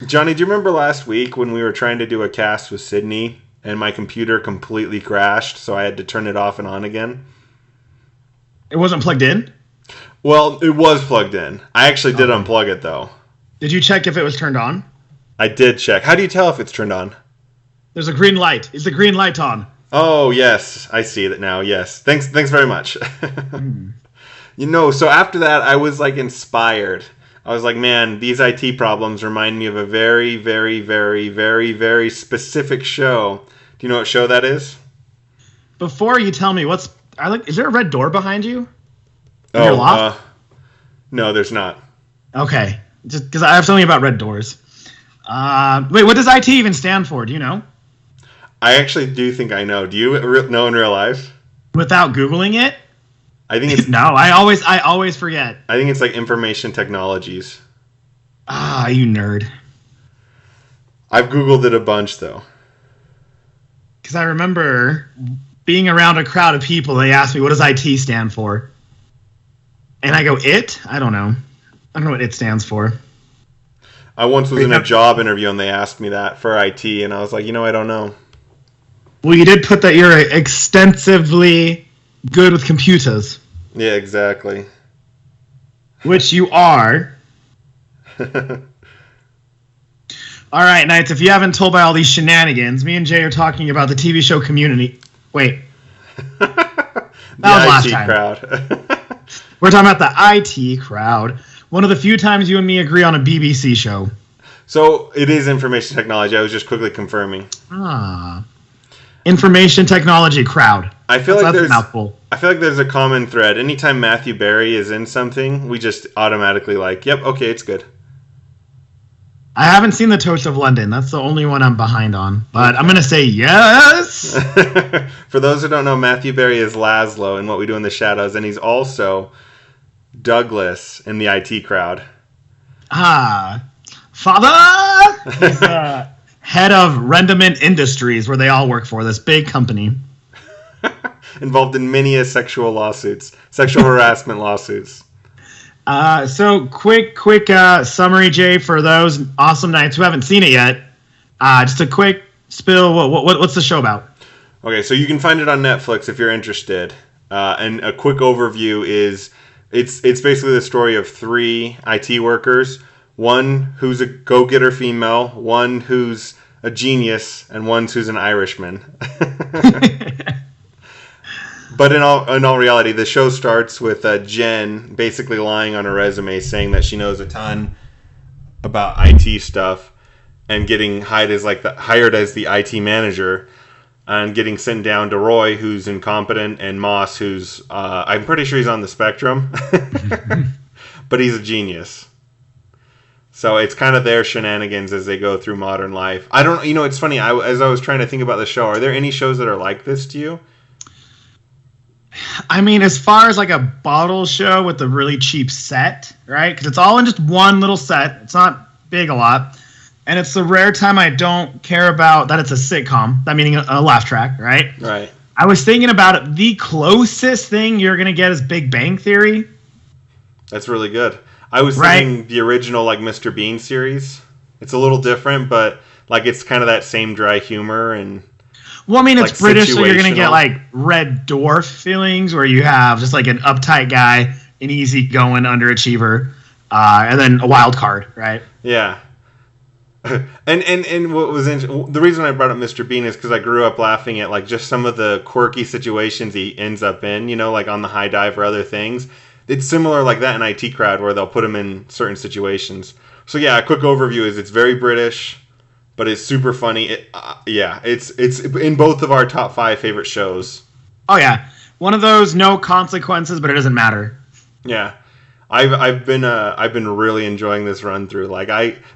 Johnny, do you remember last week when we were trying to do a cast with Sydney and my computer completely crashed, so I had to turn it off and on again? It wasn't plugged in? Well, it was plugged in. I actually did unplug it, though. Did you check if it was turned on? I did check. How do you tell if it's turned on? There's a green light. Is the green light on? Oh, yes. I see it now. Yes. Thanks very much. So after that, I was like inspired. I was like, man, these IT problems remind me of a very, very, very, very, very specific show. Do you know what show that is? Before you tell me, is there a red door behind you? In your loft? No, there's not. Okay. Just because I have something about red doors. Wait, what does IT even stand for? Do you know? I actually do think I know. Do you know in real life? Without Googling it? I think it's... No, I always forget. I think it's like information technologies. Ah, you nerd. I've Googled it a bunch, though. Because I remember being around a crowd of people, they asked me, what does IT stand for? And I go, it? I don't know. I don't know what it stands for. I once was in a job interview and they asked me that for IT, and I was like, I don't know. Well, you did put that you're extensively good with computers. Yeah, exactly. Which you are. All right, Knights, if you haven't told by all these shenanigans, me and Jay are talking about the TV show Community. Wait. That was last time. Crowd. We're talking about the IT crowd. One of the few times you and me agree on a BBC show. So it is information technology. I was just quickly confirming. Information technology crowd. I feel like that's a mouthful. I feel like there's a common thread. Anytime Matthew Berry is in something, we just automatically like, yep, okay, it's good. I haven't seen The Toast of London. That's the only one I'm behind on. But I'm going to say yes. For those who don't know, Matthew Berry is Laszlo in What We Do in the Shadows, and he's also Douglas in the IT crowd. Father! He's head of Rendiment Industries, where they all work for, this big company. Involved in many sexual harassment lawsuits. So quick summary, Jay, for those awesome Knights who haven't seen it yet. Just a quick spill. What's the show about? Okay, so you can find it on Netflix if you're interested. And a quick overview is it's basically the story of 3 IT workers. One who's a go-getter female, one who's a genius, and one who's an Irishman. But in all reality, the show starts with Jen basically lying on her resume saying that she knows a ton about IT stuff and getting hired as the IT manager and getting sent down to Roy, who's incompetent, and Moss, who's I'm pretty sure he's on the spectrum, but he's a genius. So it's kind of their shenanigans as they go through modern life. I don't, it's funny. As I was trying to think about the show, are there any shows that are like this to you? I mean, as far as like a bottle show with a really cheap set, right? Because it's all in just one little set. It's not big a lot. And it's the rare time I don't care about that it's a sitcom. That meaning a laugh track, right? Right. I was thinking about it. The closest thing you're going to get is Big Bang Theory. That's really good. I was thinking the original like Mr. Bean series. It's a little different, but like it's kind of that same dry humor and... Well, I mean, it's British, so you're going to get, like, Red Dwarf feelings, where you have just, like, an uptight guy, an easygoing underachiever, and then a wild card, right? Yeah. And what was the reason I brought up Mr. Bean is because I grew up laughing at, like, just some of the quirky situations he ends up in, like on the high dive or other things. It's similar like that in IT Crowd, where they'll put him in certain situations. So, yeah, a quick overview is it's very British, but it's super funny. It's in both of our top 5 favorite shows. Oh yeah, one of those no consequences, but it doesn't matter. Yeah, I've been really enjoying this run through. Like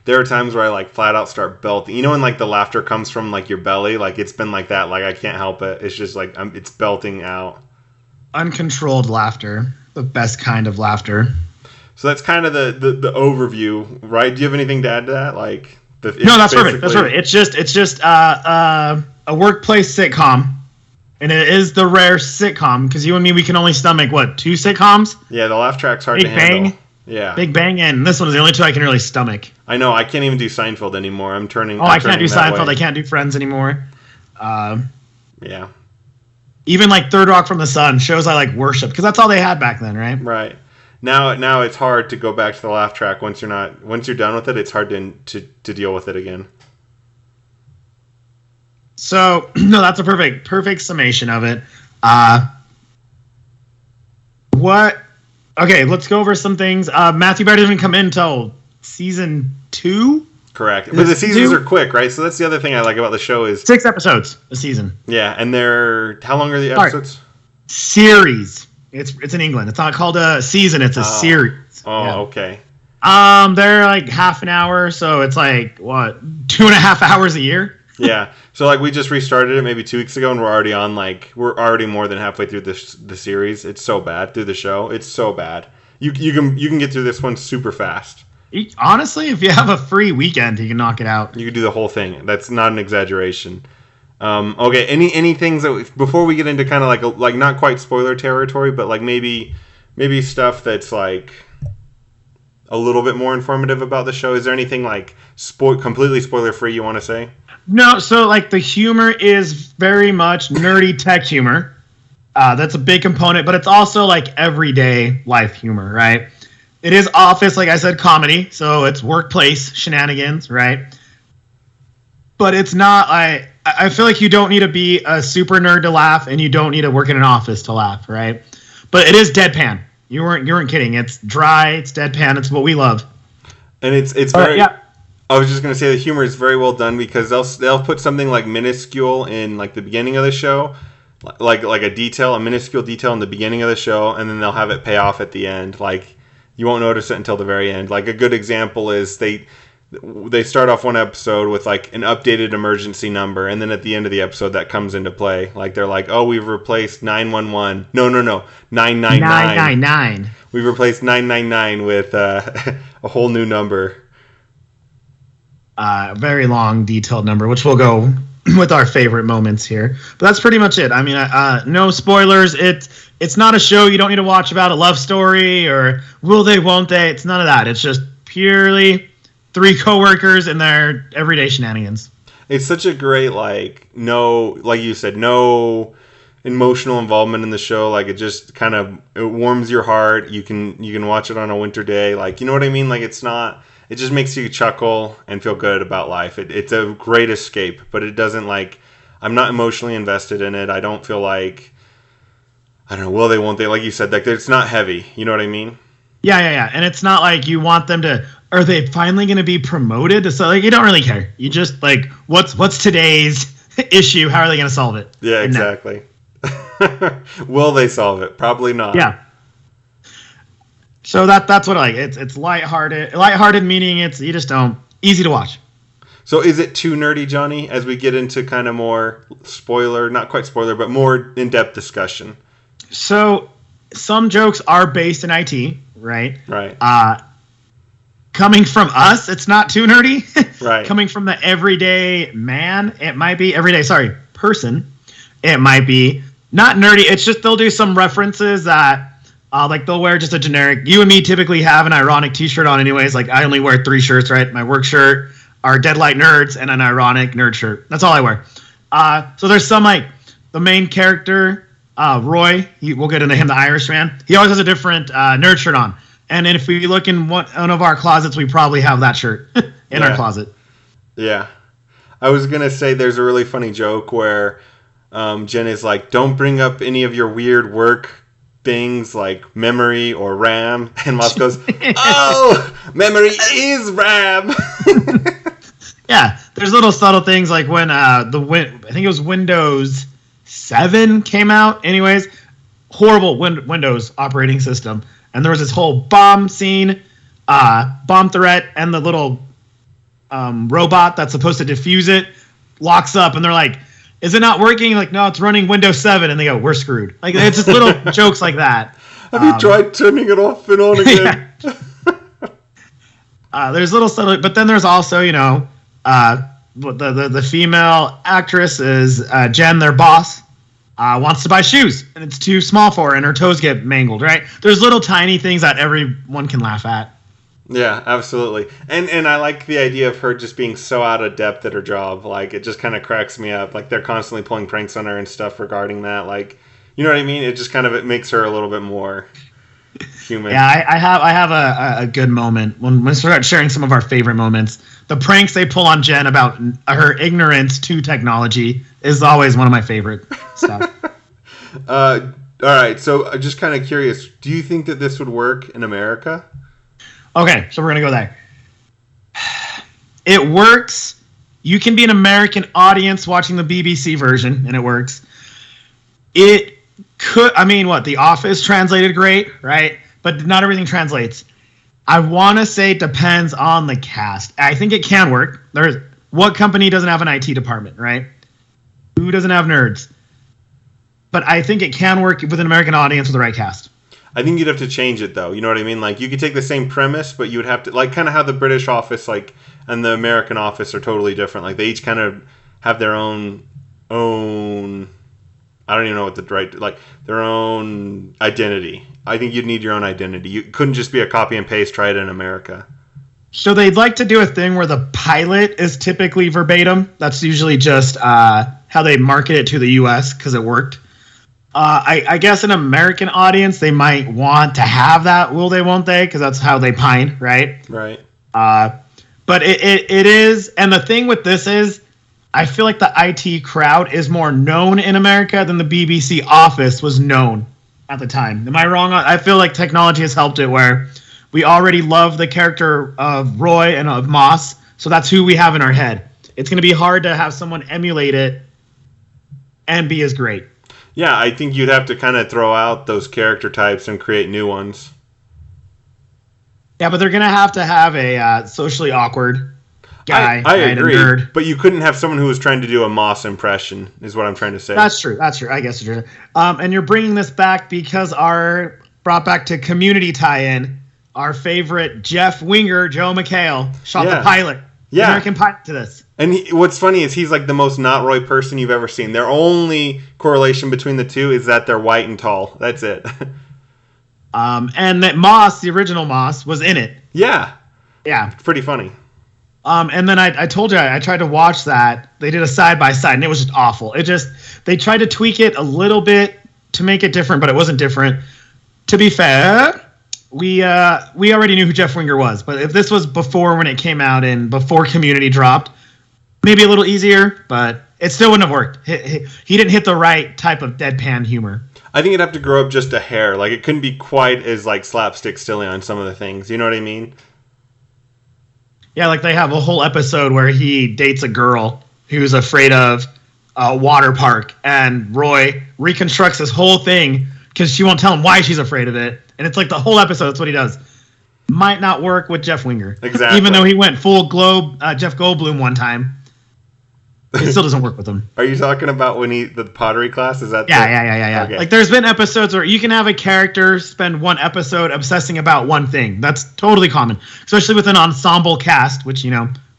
there are times where I like flat out start belting. When like the laughter comes from like your belly, like it's been like that. Like I can't help it. It's just like it's belting out. Uncontrolled laughter, the best kind of laughter. So that's kind of the overview, right? Do you have anything to add to that? Like. No, that's perfect. That's perfect. It's just a workplace sitcom, and it is the rare sitcom because you and me we can only stomach 2 sitcoms. Yeah, the laugh track's hard to handle. Big Bang, Yeah. Big Bang and this one is the only two I can really stomach. I know. I can't even do Seinfeld anymore. I'm turning. Oh, I'm I can't do turning that Seinfeld. way. I can't do Friends anymore. Yeah. Even like Third Rock from the Sun, shows I like worship, because that's all they had back then, right? Right. Now it's hard to go back to the laugh track once you're done with it. It's hard to deal with it again. So no, that's a perfect summation of it. What? Okay, let's go over some things. Matthew Barr didn't come in until season 2. Correct, but the seasons are quick, right? So that's the other thing I like about the show is 6 episodes a season. Yeah, and they're how long are the episodes? Series. It's in England. It's not called a season. It's a series. Oh, yeah. Okay. They're like half an hour, so it's like what 2.5 hours a year. Yeah. So like we just restarted it maybe 2 weeks ago, and we're already more than halfway through the series. It's so bad through the show. It's so bad. You can get through this one super fast. Honestly, if you have a free weekend, you can knock it out. You can do the whole thing. That's not an exaggeration. Okay. Any things that before we get into kind of like not quite spoiler territory, but like maybe stuff that's like a little bit more informative about the show. Is there anything like completely spoiler free you want to say? No. So like the humor is very much nerdy tech humor. That's a big component, but it's also like everyday life humor, right? It is office, like I said, comedy, so it's workplace shenanigans, right? But it's not. I feel like you don't need to be a super nerd to laugh, and you don't need to work in an office to laugh, right? But it is deadpan. You weren't kidding. It's dry. It's deadpan. It's what we love. And it's very. Yeah. I was just gonna say the humor is very well done because they'll put something like minuscule in like the beginning of the show, like a minuscule detail in the beginning of the show, and then they'll have it pay off at the end. Like you won't notice it until the very end. Like a good example is they start off one episode with like an updated emergency number, and then at the end of the episode that comes into play. Like they're like, oh, we've replaced 911. No, 999. 999. We've replaced 999 with a whole new number. Very long, detailed number, which we'll go with our favorite moments here. But that's pretty much it. I mean, no spoilers. It's not a show you don't need to watch about a love story or will they, won't they. It's none of that. It's just purely 3 coworkers and their everyday shenanigans. It's such a great, like you said, no emotional involvement in the show. Like it just kind of, it warms your heart. You can watch it on a winter day. Like, you know what I mean? Like it just makes you chuckle and feel good about life. It's a great escape, but it doesn't I'm not emotionally invested in it. I don't feel like, I don't know, will they, won't they? Like you said, like it's not heavy. You know what I mean? Yeah. And it's not like you want them to, are they finally going to be promoted? So like you don't really care. You just like, what's today's issue? How are they going to solve it? Yeah, exactly. Will they solve it? Probably not. Yeah. So that's what I like. It's lighthearted. Lighthearted meaning you just don't, easy to watch. So is it too nerdy, Johnny, as we get into kind of more spoiler, not quite spoiler, but more in-depth discussion? So some jokes are based in IT, right? Right. Coming from us, it's not too nerdy. Right. Coming from the everyday man, it might be person. It might be not nerdy. It's just they'll do some references that like they'll wear just a generic, you and me typically have an ironic t-shirt on anyways. Like I only wear 3 shirts, right? My work shirt, our Deadlight Nerds, and an ironic nerd shirt. That's all I wear. So there's some like the main character, Roy, we'll get into him, the Irishman. He always has a different nerd shirt on. And if we look in one of our closets, we probably have that shirt in our closet. Yeah. I was going to say there's a really funny joke where Jen is like, don't bring up any of your weird work things like memory or RAM. And Moss goes, oh, memory is RAM. Yeah, there's little subtle things like when I think it was Windows 7 came out. Anyways, horrible Windows operating system. And there was this whole bomb scene, bomb threat, and the little robot that's supposed to defuse it locks up. And they're like, is it not working? Like, no, it's running Windows 7. And they go, we're screwed. Like, it's just little jokes like that. Have you tried turning it off and on again? Yeah. There's little subtle, but then there's also, the female actress is Jen, their boss. wants to buy shoes and it's too small for her and her toes get mangled, right? There's little tiny things that everyone can laugh at. Yeah, absolutely. And I like the idea of her just being so out of depth at her job. Like, it just kind of cracks me up. Like, they're constantly pulling pranks on her and stuff regarding that. Like, you know what I mean? It just kind of, it makes her a little bit more human. Yeah, I have a good moment when we start sharing some of our favorite moments. The pranks they pull on Jen about her ignorance to technology is always one of my favorite stuff. All right, so I'm just kind of curious. Do you think that this would work in America? Okay, so we're going to go there. It works. You can be an American audience watching the BBC version, and it works. It could, The Office translated great, right? But not everything translates. I want to say it depends on the cast. I think it can work. What company doesn't have an IT department, right? Who doesn't have nerds? But I think it can work with an American audience with the right cast. I think you'd have to change it, though. You know what I mean? Like, you could take the same premise, but you would have to, like, kind of how the British Office, like, and the American Office are totally different. Like, they each kind of have their own, I don't even know what their own identity. I think you'd need your own identity. You couldn't just be a copy and paste, try it in America. So they'd like to do a thing where the pilot is typically verbatim. That's usually just how they market it to the U.S. because it worked. I guess an American audience, they might want to have that. Will they, won't they? Because that's how they pine, right? Right. But it is, and the thing with this is, I feel like the IT crowd is more known in America than the BBC Office was known at the time. Am I wrong? I feel like technology has helped it where we already love the character of Roy and of Moss, so that's who we have in our head. It's going to be hard to have someone emulate it and be as great. Yeah, I think you'd have to kind of throw out those character types and create new ones. Yeah, but they're going to have a socially awkward guy. I agree, a nerd. But you couldn't have someone who was trying to do a Moss impression, is what I'm trying to say. That's true. I guess it's true. And you're bringing this back because brought back to Community tie-in, our favorite Jeff Winger, Joe McHale, shot the pilot. Yeah. American pilot to this. And what's funny is he's like the most not Roy person you've ever seen. Their only correlation between the two is that they're white and tall. That's it. And that Moss, the original Moss, was in it. Yeah. Yeah. It's pretty funny. And then I told you I tried to watch that. They did a side-by-side, and it was just awful. They tried to tweak it a little bit to make it different, but it wasn't different. To be fair, we already knew who Jeff Winger was, but if this was before when it came out and before Community dropped, maybe a little easier, but it still wouldn't have worked. He didn't hit the right type of deadpan humor. I think it'd have to grow up just a hair. Like, it couldn't be quite as, like, slapstick silly on some of the things. You know what I mean? Yeah, like they have a whole episode where he dates a girl who's afraid of a water park, and Roy reconstructs this whole thing because she won't tell him why she's afraid of it. And it's like the whole episode, that's what he does. Might not work with Jeff Winger. Exactly. Even though he went full Jeff Goldblum one time. It still doesn't work with him. Are you talking about when the pottery class? Is that? Yeah. Okay. Like there's been episodes where you can have a character spend one episode obsessing about one thing. That's totally common, especially with an ensemble cast, which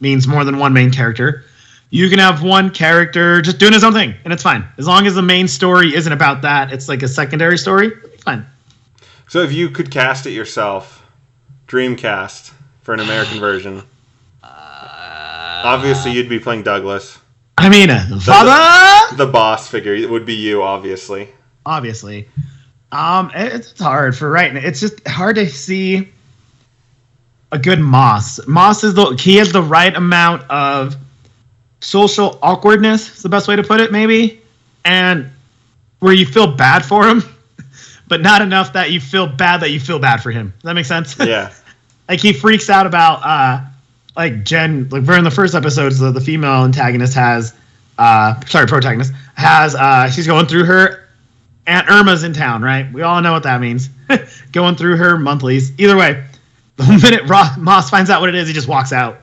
means more than one main character. You can have one character just doing his own thing, and it's fine as long as the main story isn't about that. It's like a secondary story. It's fine. So if you could cast it yourself, dream cast for an American version, obviously you'd be playing Douglas. Father! The boss figure. It would be you, obviously. Obviously. It's hard for right now. It's just hard to see a good Moss. Moss he has the right amount of social awkwardness, is the best way to put it, maybe. And where you feel bad for him, but not enough that you feel bad for him. Does that make sense? Yeah. Like he freaks out about like Jen, like in the first episodes, the female antagonist protagonist has, she's going through her Aunt Irma's in town, right? We all know what that means. Going through her monthlies. Either way, the minute Moss finds out what it is, he just walks out.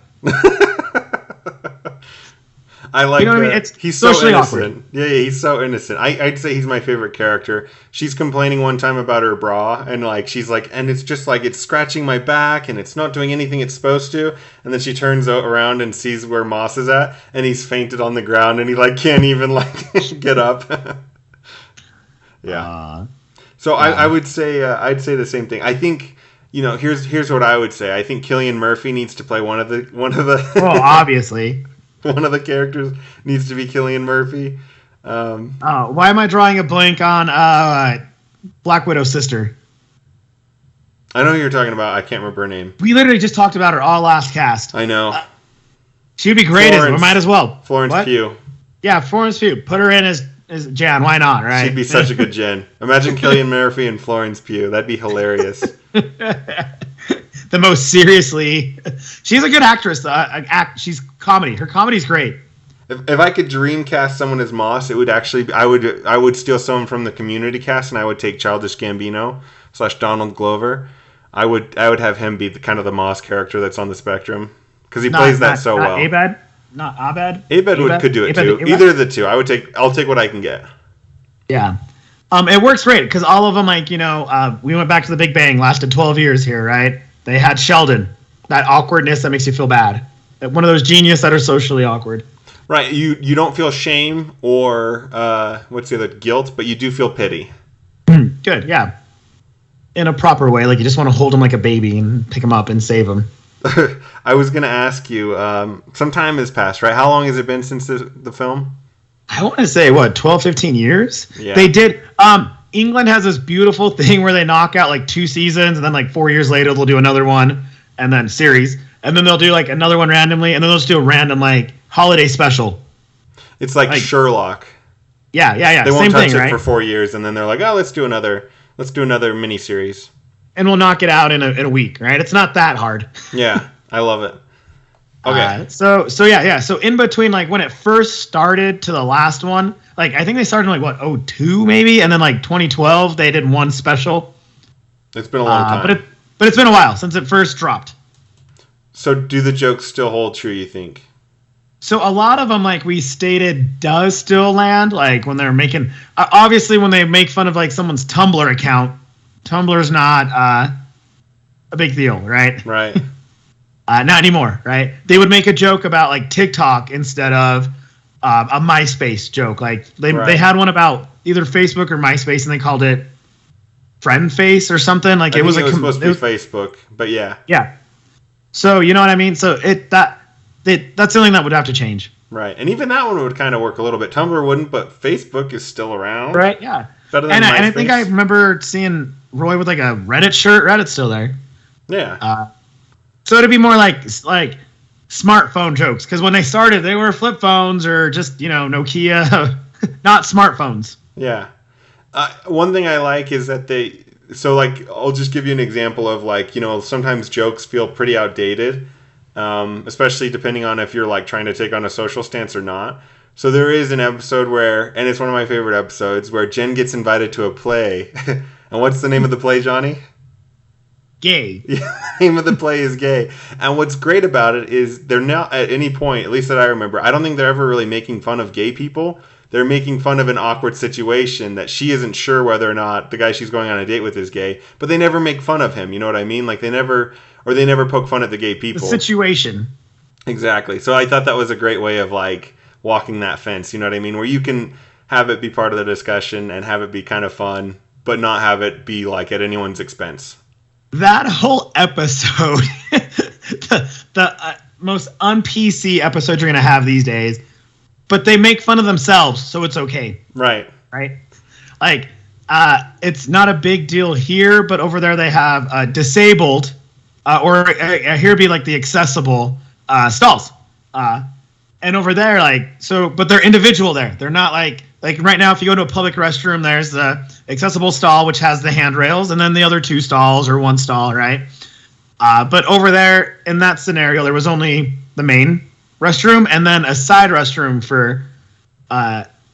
I like that. I mean? It's he's so innocent. Awkward. Yeah, he's so innocent. I'd say he's my favorite character. She's complaining one time about her bra, and like she's like, and it's just like it's scratching my back, and it's not doing anything it's supposed to. And then she turns around and sees where Moss is at, and he's fainted on the ground, and he like can't even like get up. Yeah. So I would say I'd say the same thing. I think here's what I would say. I think Cillian Murphy needs to play one of the Well, obviously. One of the characters needs to be Cillian Murphy. Why am I drawing a blank on Black Widow's sister? I know who you're talking about. I can't remember her name. We literally just talked about her all last cast. I know. She'd be great as we might as well. Florence Pugh. Yeah, Florence Pugh. Put her in as Jan. Why not, right? She'd be such a good Jen. Imagine Cillian Murphy and Florence Pugh. That'd be hilarious. The most seriously. She's a good actress. She's comedy. Her comedy's great. If I could dream cast someone as Moss, it would actually I would steal someone from the Community cast and I would take Childish Gambino / Donald Glover. I would have him be the Moss character that's on the spectrum because he plays that so well. Abed? Not Abed? Abed could do it too. Either of the two. I'll take what I can get. Yeah. It works great because all of them, we went back to the Big Bang, lasted 12 years here, right? They had Sheldon, that awkwardness that makes you feel bad. One of those genius that are socially awkward. Right. You don't feel shame or what's the other, guilt, but you do feel pity. Good. Yeah. In a proper way, like you just want to hold him like a baby and pick him up and save him. I was going to ask you, some time has passed, right? How long has it been since the film? I want to say, 12, 15 years? Yeah. They did. England has this beautiful thing where they knock out like 2 seasons and then 4 years later they'll do another one and then series. And then they'll do another one randomly and then they'll just do a random holiday special. It's like Sherlock. Yeah. They won't Same touch thing, it right? for 4 years and then they're like, oh, let's do another mini series. And we'll knock it out in a week, right? It's not that hard. Yeah, I love it. Okay. So yeah. So in between, when it first started to the last one, I think they started in 02 maybe, and then 2012 they did one special. It's been a long time. But it's been a while since it first dropped. So do the jokes still hold true, you think? So a lot of them, we stated, does still land. When they're making, obviously when they make fun of someone's Tumblr account, Tumblr's not a big deal, right? Right. Not anymore, right? They would make a joke about TikTok instead of a MySpace joke. They had one about either Facebook or MySpace, and they called it Friend Face or something. It was supposed to be Facebook, but yeah. Yeah. So you know what I mean? So that's something that would have to change. Right, and even that one would kind of work a little bit. Tumblr wouldn't, but Facebook is still around. Right. Yeah. Better than MySpace. And I think I remember seeing Roy with a Reddit shirt. Reddit's still there. Yeah. So it'd be more like smartphone jokes because when they started, they were flip phones or just Nokia, not smartphones. Yeah. One thing I like is that I'll just give you an example of sometimes jokes feel pretty outdated, especially depending on if you're trying to take on a social stance or not. So there is an episode and it's one of my favorite episodes, where Jen gets invited to a play. And what's the name of the play, Johnny? Gay. Yeah, the name of the play is Gay. And what's great about it is they're not at any point, at least that I remember, I don't think they're ever really making fun of gay people. They're making fun of an awkward situation that she isn't sure whether or not the guy she's going on a date with is gay, but they never make fun of him. You know what I mean? They never poke fun at the gay people. The situation. Exactly. So I thought that was a great way of walking that fence. You know what I mean? Where you can have it be part of the discussion and have it be kind of fun, but not have it be at anyone's expense. That whole episode, the most un-PC episode you're going to have these days, but they make fun of themselves, so it's okay. Right. Right? It's not a big deal here, but over there they have disabled, or here would be the accessible stalls. And over there, but they're individual there. They're not like right now, if you go to a public restroom, there's the accessible stall, which has the handrails, and then the other 2 stalls or 1 stall, right? But over there, in that scenario, there was only the main restroom and then a side restroom for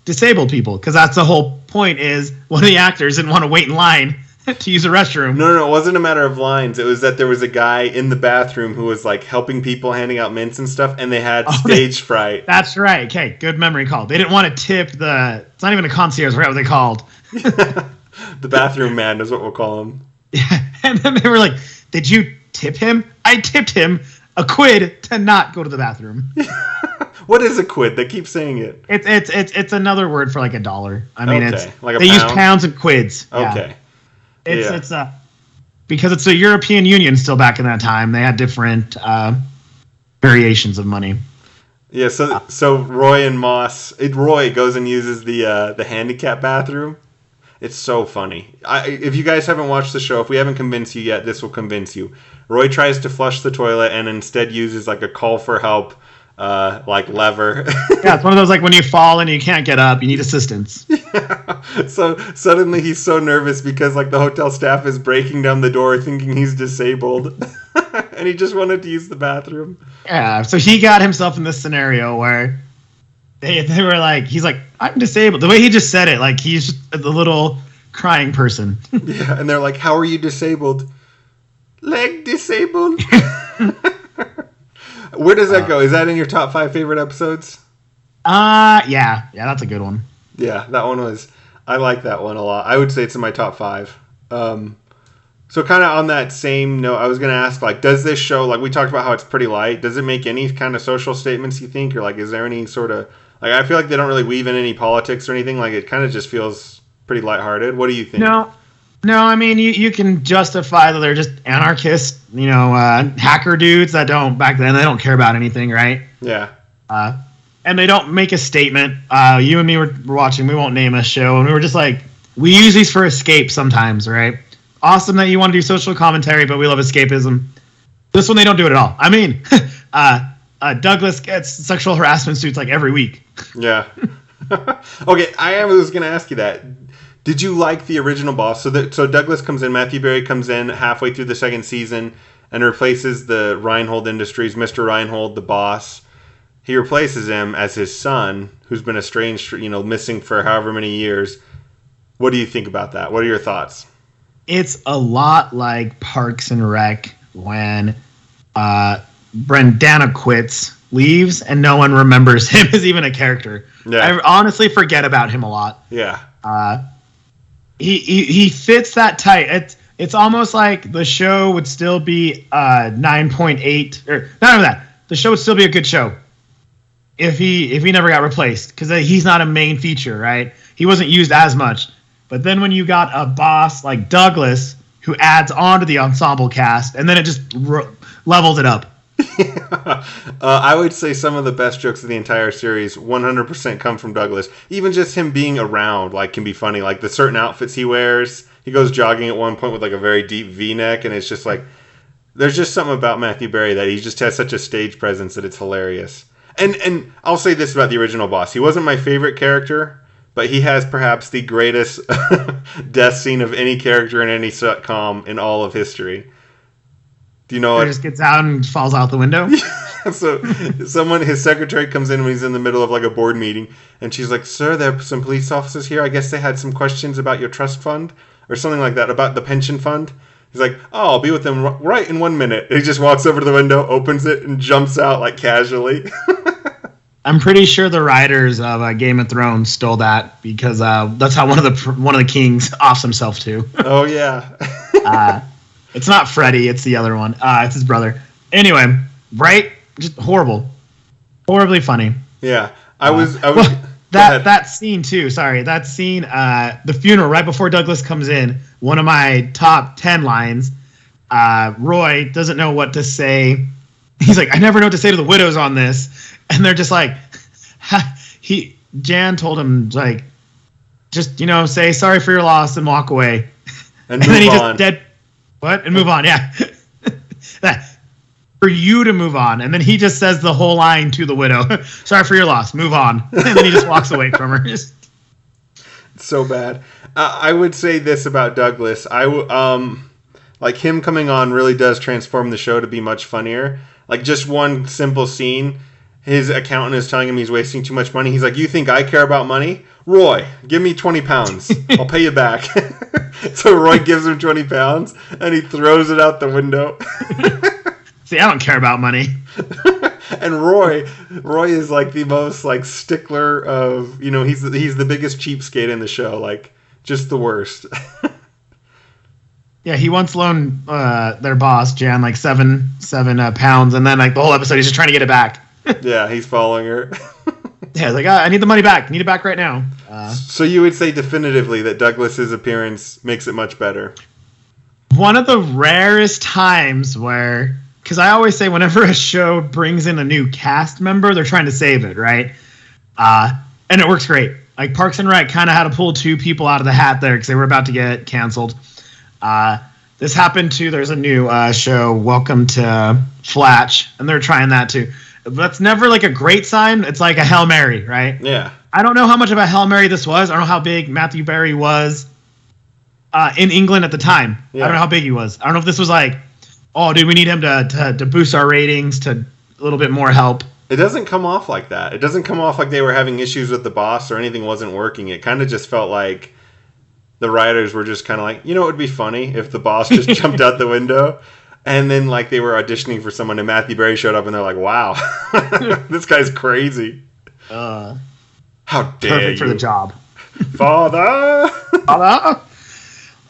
disabled people, because that's the whole point is one of the actors didn't want to wait in line to use a restroom. No, it wasn't a matter of lines. It was that there was a guy in the bathroom who was helping people, handing out mints and stuff, and they had stage fright. That's right. Okay, good memory call. They didn't want to tip it's not even a concierge, right? What they called. The bathroom man is what we'll call him. Yeah, and then they were like, "Did you tip him?" I tipped him a quid to not go to the bathroom. What is a quid? They keep saying it. It's another word for like $1. I mean, Okay. it's Like a they use pound? pounds and quids. Okay. Yeah. It's because it's the European Union still back in that time. They had different variations of money. Yeah, so Roy and Moss, Roy goes and uses the handicap bathroom. It's so funny. If you guys haven't watched the show, if we haven't convinced you yet, this will convince you. Roy tries to flush the toilet and instead uses like a call for help like lever. Yeah, it's one of those like when you fall and you can't get up, you need assistance. Yeah. So suddenly he's so nervous because like the hotel staff is breaking down the door thinking he's disabled. And he just wanted to use the bathroom. Yeah, so he got himself in this scenario where they were like, he's like, I'm disabled. The way he just said it, like he's just a little crying person. Yeah, and they're like, how are you disabled? Leg disabled? Where does that go? Is that in your top 5 favorite episodes? Yeah, that's a good one. Yeah, that one was. I like that one a lot. I would say it's in my top 5. So kind of on that same note, I was going to ask, like, does this show, like, we talked about how it's pretty light. Does it make any kind of social statements, you think? Or, like, is there any sort of, like, I feel like they don't really weave in any politics or anything. Like, it kind of just feels pretty lighthearted. What do you think? No, I mean, you can justify that they're just anarchists, hacker dudes that back then, they don't care about anything, right? Yeah. And they don't make a statement. You and me were watching, we won't name a show, and we were just like, we use these for escape sometimes, right? Awesome that you want to do social commentary, but we love escapism. This one, they don't do it at all. I mean, Douglas gets sexual harassment suits like every week. Yeah. Okay, I was going to ask you that. Did you like the original boss? So Douglas comes in, Matthew Berry comes in halfway through the second season and replaces the Reinhold Industries, Mr. Reinhold, the boss. He replaces him as his son, who's been estranged, missing for however many years. What do you think about that? What are your thoughts? It's a lot like Parks and Rec when Brandana quits, leaves, and no one remembers him as even a character. Yeah. I honestly forget about him a lot. Yeah. He fits that tight. It's almost like the show would still be 9.8 or not even that. The show would still be a good show if he never got replaced because he's not a main feature, right? He wasn't used as much. But then when you got a boss like Douglas who adds on to the ensemble cast, and then it just levels it up. I would say some of the best jokes of the entire series 100% come from Douglas. Even just him being around can be funny. Like the certain outfits he wears. He goes jogging at one point with like a very deep V-neck, and it's just like there's just something about Matthew Berry that he just has such a stage presence that it's hilarious. And I'll say this about the original boss. He wasn't my favorite character, but he has perhaps the greatest death scene of any character in any sitcom in all of history. Do you know what? He just gets out and falls out the window? So his secretary comes in when he's in the middle of like a board meeting, and she's like, "Sir, there are some police officers here. I guess they had some questions about your trust fund or something like that, about the pension fund." He's like, "Oh, I'll be with them right in 1 minute." And he just walks over to the window, opens it, and jumps out like casually. I'm pretty sure the writers of Game of Thrones stole that because that's how one of the kings offs himself too. Oh yeah. It's not Freddy, it's the other one. It's his brother. Anyway, right? Just horribly funny. Yeah, I was. That scene too. Sorry, that scene. The funeral right before Douglas comes in. One of my top 10 lines. Roy doesn't know what to say. He's like, I never know what to say to the widows on this. And they're just like, Jan told him, like, just, say sorry for your loss and walk away. And then he on. Just and move on, yeah. For you to move on. And then he just says the whole line to the widow. Sorry for your loss, move on. And then he just walks away from her. So bad. I would say this about Douglas. Like him coming on really does transform the show to be much funnier. Like just one simple scene. His accountant is telling him he's wasting too much money. He's like, "You think I care about money? Roy, give me 20 pounds. I'll pay you back." So Roy gives him 20 pounds and he throws it out the window. See, I don't care about money. And Roy is like the most like stickler of, he's the biggest cheapskate in the show. Like just the worst. Yeah, he once loaned their boss, Jan, like seven pounds. And then like the whole episode, he's just trying to get it back. Yeah, he's following her. Yeah, like, I need the money back. Need it back right now. So you would say definitively that Douglas's appearance makes it much better. One of the rarest times where, because I always say whenever a show brings in a new cast member, they're trying to save it, right? And it works great. Like Parks and Rec kind of had to pull two people out of the hat there because they were about to get canceled. This happened to, there's a new show, Welcome to Flatch, and they're trying that too. That's never like a great sign. It's like a Hail Mary, right? Yeah. I don't know how much of a Hail Mary this was. I don't know how big Matthew Berry was in England at the time. Yeah. I don't know how big he was. I don't know if this was like, oh, dude, we need him to boost our ratings, to a little bit more help. It doesn't come off like that. It doesn't come off like they were having issues with the boss or anything wasn't working. It kind of just felt like the writers were just kind of like, you know, it would be funny if the boss just jumped out the window. And then, like, they were auditioning for someone, and Matthew Berry showed up, and they're like, wow, this guy's crazy. How dare perfect you. for the job. Father! Father!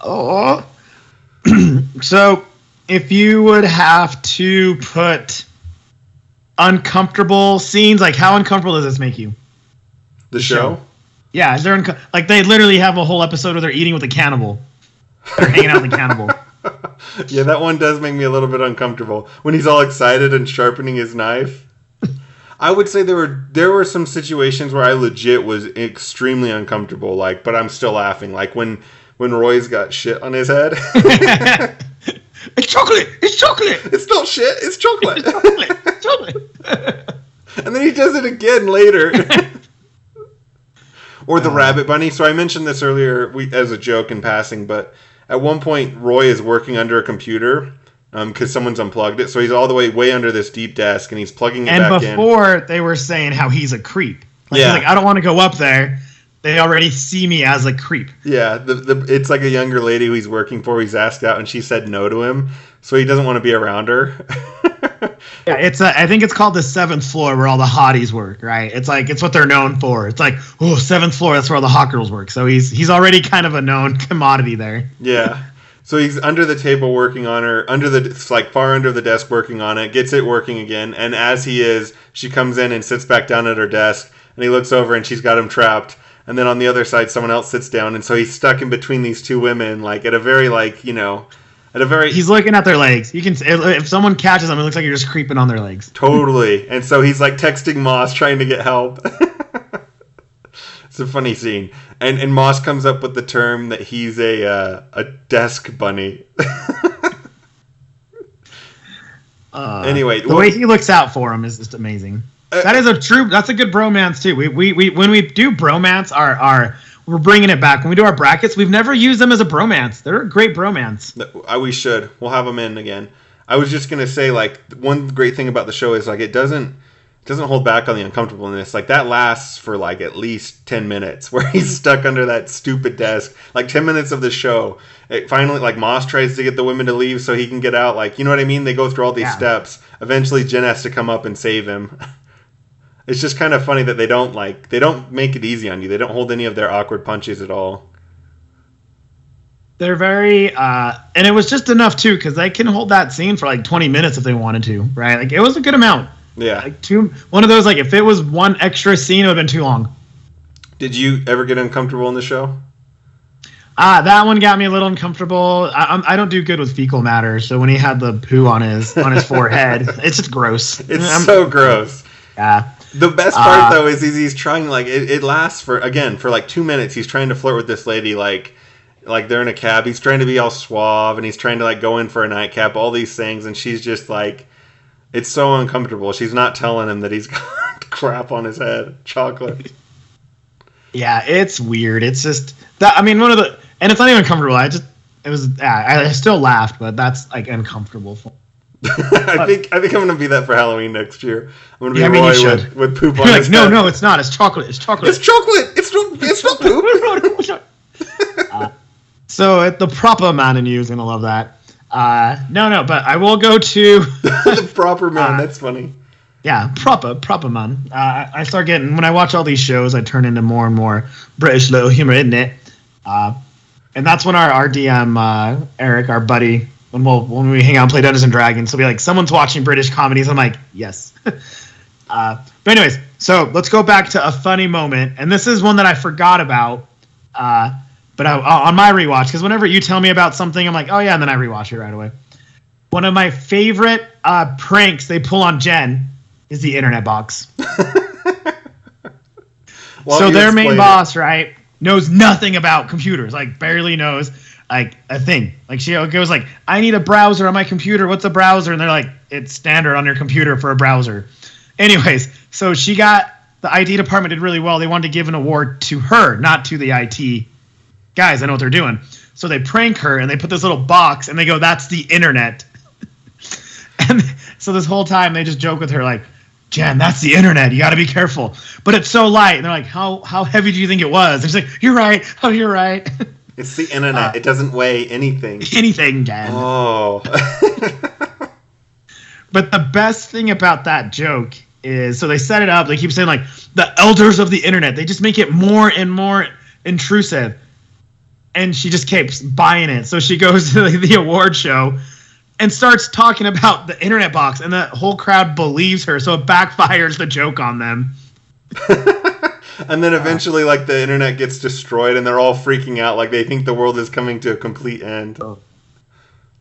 Oh. So, if you would have to put uncomfortable scenes, like, how uncomfortable does this make you? The show? Yeah, is there like, they literally have a whole episode where they're eating with a cannibal. They're hanging out with a cannibal. Yeah, that one does make me a little bit uncomfortable when he's all excited and sharpening his knife. I would say there were some situations where I legit was extremely uncomfortable, like, but I'm still laughing. Like when Roy's got shit on his head. It's chocolate! It's chocolate! It's not shit, it's chocolate. It's chocolate! It's chocolate! And then he does it again later. Or the rabbit bunny. So I mentioned this earlier as a joke in passing, but at one point, Roy is working under a computer because someone's unplugged it. So he's all the way under this deep desk, and he's plugging it back in. And before, they were saying how he's a creep. Like, yeah. He's like, I don't want to go up there. They already see me as a creep. Yeah, it's like a younger lady who he's working for. He's asked out, and she said no to him, so he doesn't want to be around her. Yeah, I think it's called the 7th floor where all the hotties work, right? It's like, it's what they're known for. It's like, oh, 7th floor, that's where all the hot girls work. So he's already kind of a known commodity there. Yeah. So he's under the table working on her, far under the desk working on it, gets it working again, and as he is, she comes in and sits back down at her desk, and he looks over and she's got him trapped. And then on the other side, someone else sits down, and so he's stuck in between these two women, like at a very, like, you know, He's looking at their legs. You can, if someone catches them, it looks like you're just creeping on their legs. Totally. And so he's like texting Moss trying to get help. It's a funny scene. And Moss comes up with the term that he's a desk bunny. Anyway, the way he looks out for him is just amazing. That's a good bromance too. We when we do bromance, we're bringing it back. When we do our brackets, we've never used them as a bromance. They're a great bromance. We should. We'll have them in again. I was just gonna say, like, one great thing about the show is like it doesn't hold back on the uncomfortableness. Like that lasts for like at least 10 minutes, where he's stuck under that stupid desk. Like 10 minutes of the show. It finally, like, Moss tries to get the women to leave so he can get out. Like, you know what I mean? They go through all these steps. Eventually, Jen has to come up and save him. It's just kind of funny that they don't make it easy on you. They don't hold any of their awkward punches at all. They're very, and it was just enough too, because they can hold that scene for like 20 minutes if they wanted to, right? Like it was a good amount. Yeah. Like one of those, like if it was one extra scene, it would have been too long. Did you ever get uncomfortable in the show? That one got me a little uncomfortable. I don't do good with fecal matter, so when he had the poo on his forehead, it's just gross. It's so gross. Yeah. The best part, though, is he's trying, like, it lasts for like 2 minutes. He's trying to flirt with this lady, like they're in a cab. He's trying to be all suave, and he's trying to, like, go in for a nightcap, all these things, and she's just, like, it's so uncomfortable. She's not telling him that he's got crap on his head, chocolate. Yeah, it's weird. It's just, that. I mean, and it's not even comfortable. I still laughed, but that's, like, uncomfortable for me. I think I'm gonna be that for Halloween next year. I'm gonna be Roy with poop on his head. No, it's not. It's chocolate. It's chocolate. It's chocolate. It's not poop. So the proper man in you is gonna love that. No, but I will go to the proper man. That's funny. Yeah, proper man. I start getting, when I watch all these shows, I turn into more and more British little humor, isn't it? And that's when our DM Eric, our buddy. When we hang out and play Dungeons and Dragons, he'll be like, someone's watching British comedies. I'm like, yes. But anyways, so let's go back to a funny moment. And this is one that I forgot about. But on my rewatch, because whenever you tell me about something, I'm like, oh yeah, and then I rewatch it right away. One of my favorite pranks they pull on Jen is the internet box. So their main boss, right, knows nothing about computers, like barely knows like a thing. Like she goes like, I need a browser on my computer. What's a browser? And they're like, it's standard on your computer for a browser. Anyways, so she got the IT department did really well. They wanted to give an award to her, not to the IT guys. I know what they're doing. So they prank her and they put this little box and they go, that's the internet. And so this whole time they just joke with her like, Jen, that's the internet. You got to be careful. But it's so light. And they're like, how heavy do you think it was? And she's like, you're right. Oh, you're right. It's the internet. It doesn't weigh anything. Anything, Jen. Oh. But the best thing about that joke is, so they set it up. They keep saying like the elders of the internet. They just make it more and more intrusive. And she just keeps buying it. So she goes to the award show and starts talking about the internet box, and the whole crowd believes her, so it backfires the joke on them. And then eventually, like, the internet gets destroyed, and they're all freaking out, like they think the world is coming to a complete end.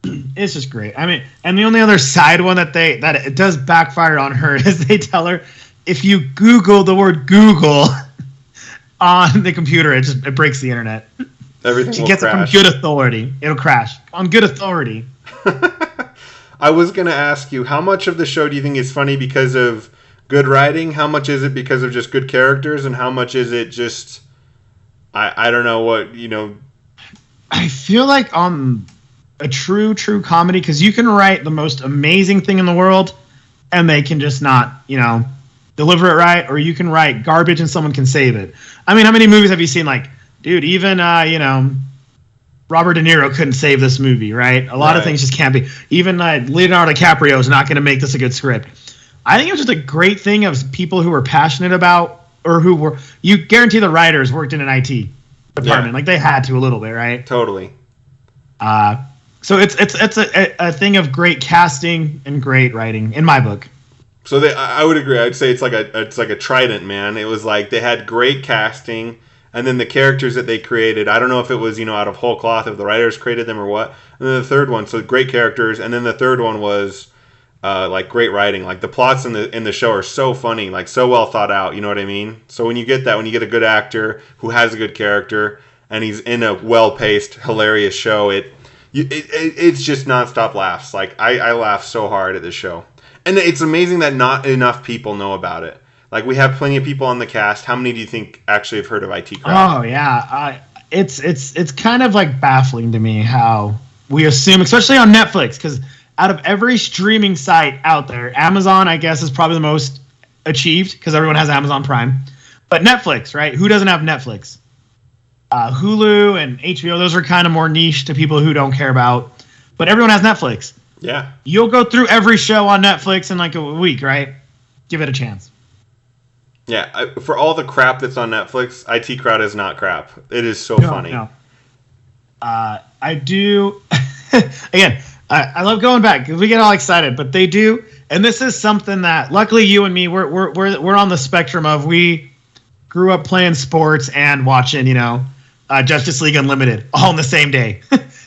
It's just great. I mean, and the only other side one that it does backfire on her is they tell her, if you Google the word Google on the computer, it breaks the internet. Everything she gets crash. it from good authority. It'll crash on good authority. I was going to ask you, how much of the show do you think is funny because of good writing? How much is it because of just good characters? And how much is it just, I don't know what, you know. I feel like on a true comedy, because you can write the most amazing thing in the world and they can just not, you know, deliver it right. Or you can write garbage and someone can save it. I mean, how many movies have you seen? Like, dude, even, you know, Robert De Niro couldn't save this movie, right? A lot of things just can't be. Even Leonardo DiCaprio is not going to make this a good script. I think it was just a great thing of people who were passionate about, or who were, you guarantee the writers worked in an IT department. Yeah. Like they had to a little bit, right? Totally. So it's a thing of great casting and great writing in my book. So I would agree. I'd say it's like a trident, man. It was like they had great casting. And then the characters that they created, I don't know if it was, you know, out of whole cloth, if the writers created them or what. And then the third one, so great characters. And then the third one was like great writing. Like the plots in the show are so funny, like so well thought out. You know what I mean? So when you get that, when you get a good actor who has a good character and he's in a well-paced, hilarious show, it's just nonstop laughs. Like I laugh so hard at this show, and it's amazing that not enough people know about it. Like, we have plenty of people on the cast. How many do you think actually have heard of IT Crowd? Oh, yeah. It's kind of, like, baffling to me how we assume, especially on Netflix, because out of every streaming site out there, Amazon, I guess, is probably the most achieved, because everyone has Amazon Prime. But Netflix, right? Who doesn't have Netflix? Hulu and HBO, those are kind of more niche to people who don't care about. But everyone has Netflix. Yeah. You'll go through every show on Netflix in, like, a week, right? Give it a chance. Yeah, for all the crap that's on Netflix, IT Crowd is not crap. It is so funny. No. I do. Again, I love going back because we get all excited, but they do. And this is something that, luckily, you and me, we're on the spectrum of, we grew up playing sports and watching, you know, Justice League Unlimited all in the same day.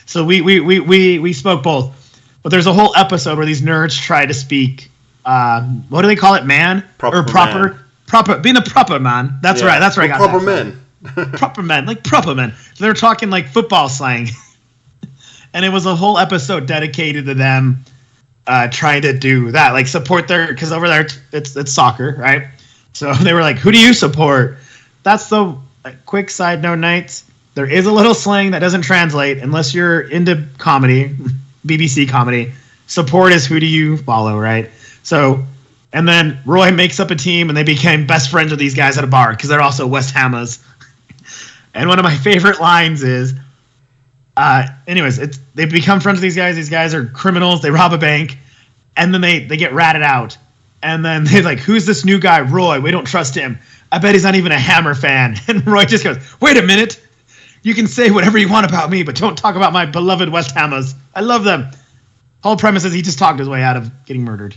So we spoke both. But there's a whole episode where these nerds try to speak. What do they call it? Man or proper. Man. Proper, being a proper man. That's right. That's right. Proper men. Proper men, like proper men. So they're talking like football slang, and it was a whole episode dedicated to them trying to do that, like support their, because over there it's soccer, right? So they were like, "Who do you support?" That's the quick side note, Knights. There is a little slang that doesn't translate unless you're into comedy, BBC comedy. Support is who do you follow, right? So. And then Roy makes up a team, and they became best friends with these guys at a bar because they're also West Hammers. And one of my favorite lines is, they become friends with these guys. These guys are criminals. They rob a bank, and then they get ratted out. And then they're like, who's this new guy, Roy? We don't trust him. I bet he's not even a Hammer fan. And Roy just goes, wait a minute. You can say whatever you want about me, but don't talk about my beloved West Hammers. I love them. Whole premise is he just talked his way out of getting murdered.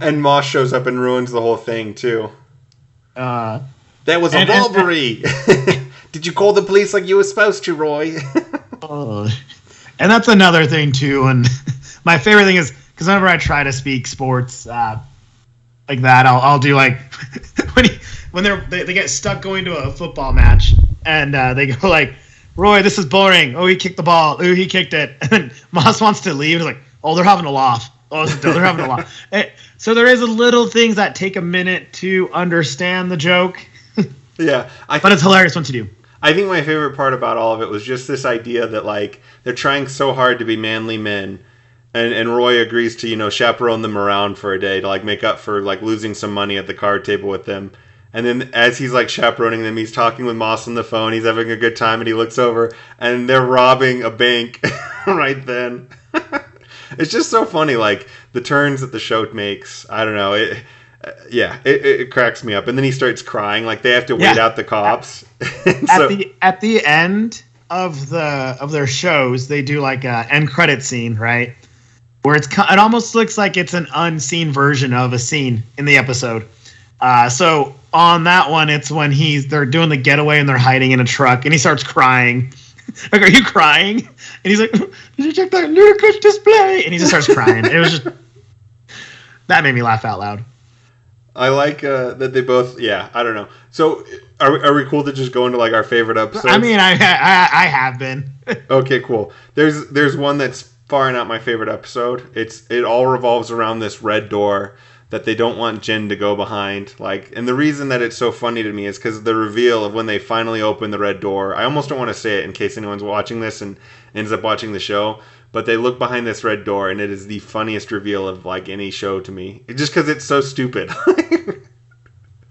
And Moss shows up and ruins the whole thing too. Uh, That was a robbery. Did you call the police like you were supposed to, Roy? And that's another thing too. And my favorite thing is because whenever I try to speak sports like that, I'll do like when they get stuck going to a football match and they go like, Roy, this is boring. Oh, he kicked the ball. Oh, he kicked it. And Moss wants to leave. He's like, oh, they're having a laugh. Oh, they're having a laugh. So there is a little things that take a minute to understand the joke. Yeah, but it's hilarious once you do. I think my favorite part about all of it was just this idea that like they're trying so hard to be manly men, and Roy agrees to chaperone them around for a day to like make up for like losing some money at the card table with them. And then as he's like chaperoning them, he's talking with Moss on the phone. He's having a good time, and he looks over, and they're robbing a bank right then. It's just so funny, like the turns that the show makes. I don't know. It cracks me up. And then he starts crying, like they have to wait out the cops. At the end of their shows, they do like a end credit scene, right? Where it almost looks like it's an unseen version of a scene in the episode. So on that one, it's when they're doing the getaway and they're hiding in a truck, and he starts crying. Like, are you crying? And he's like, did you check that ludicrous display? And he just starts crying. It was just that made me laugh out loud. I like that they both. Yeah, I don't know. So are we cool to just go into like our favorite episodes? I mean, I have been. Okay, cool. There's one that's far not my favorite episode. It all revolves around this red door that they don't want Jen to go behind. Like, and the reason that it's so funny to me is because the reveal of when they finally open the red door. I almost don't want to say it in case anyone's watching this and ends up watching the show. But they look behind this red door, and it is the funniest reveal of like any show to me. Just because it's so stupid.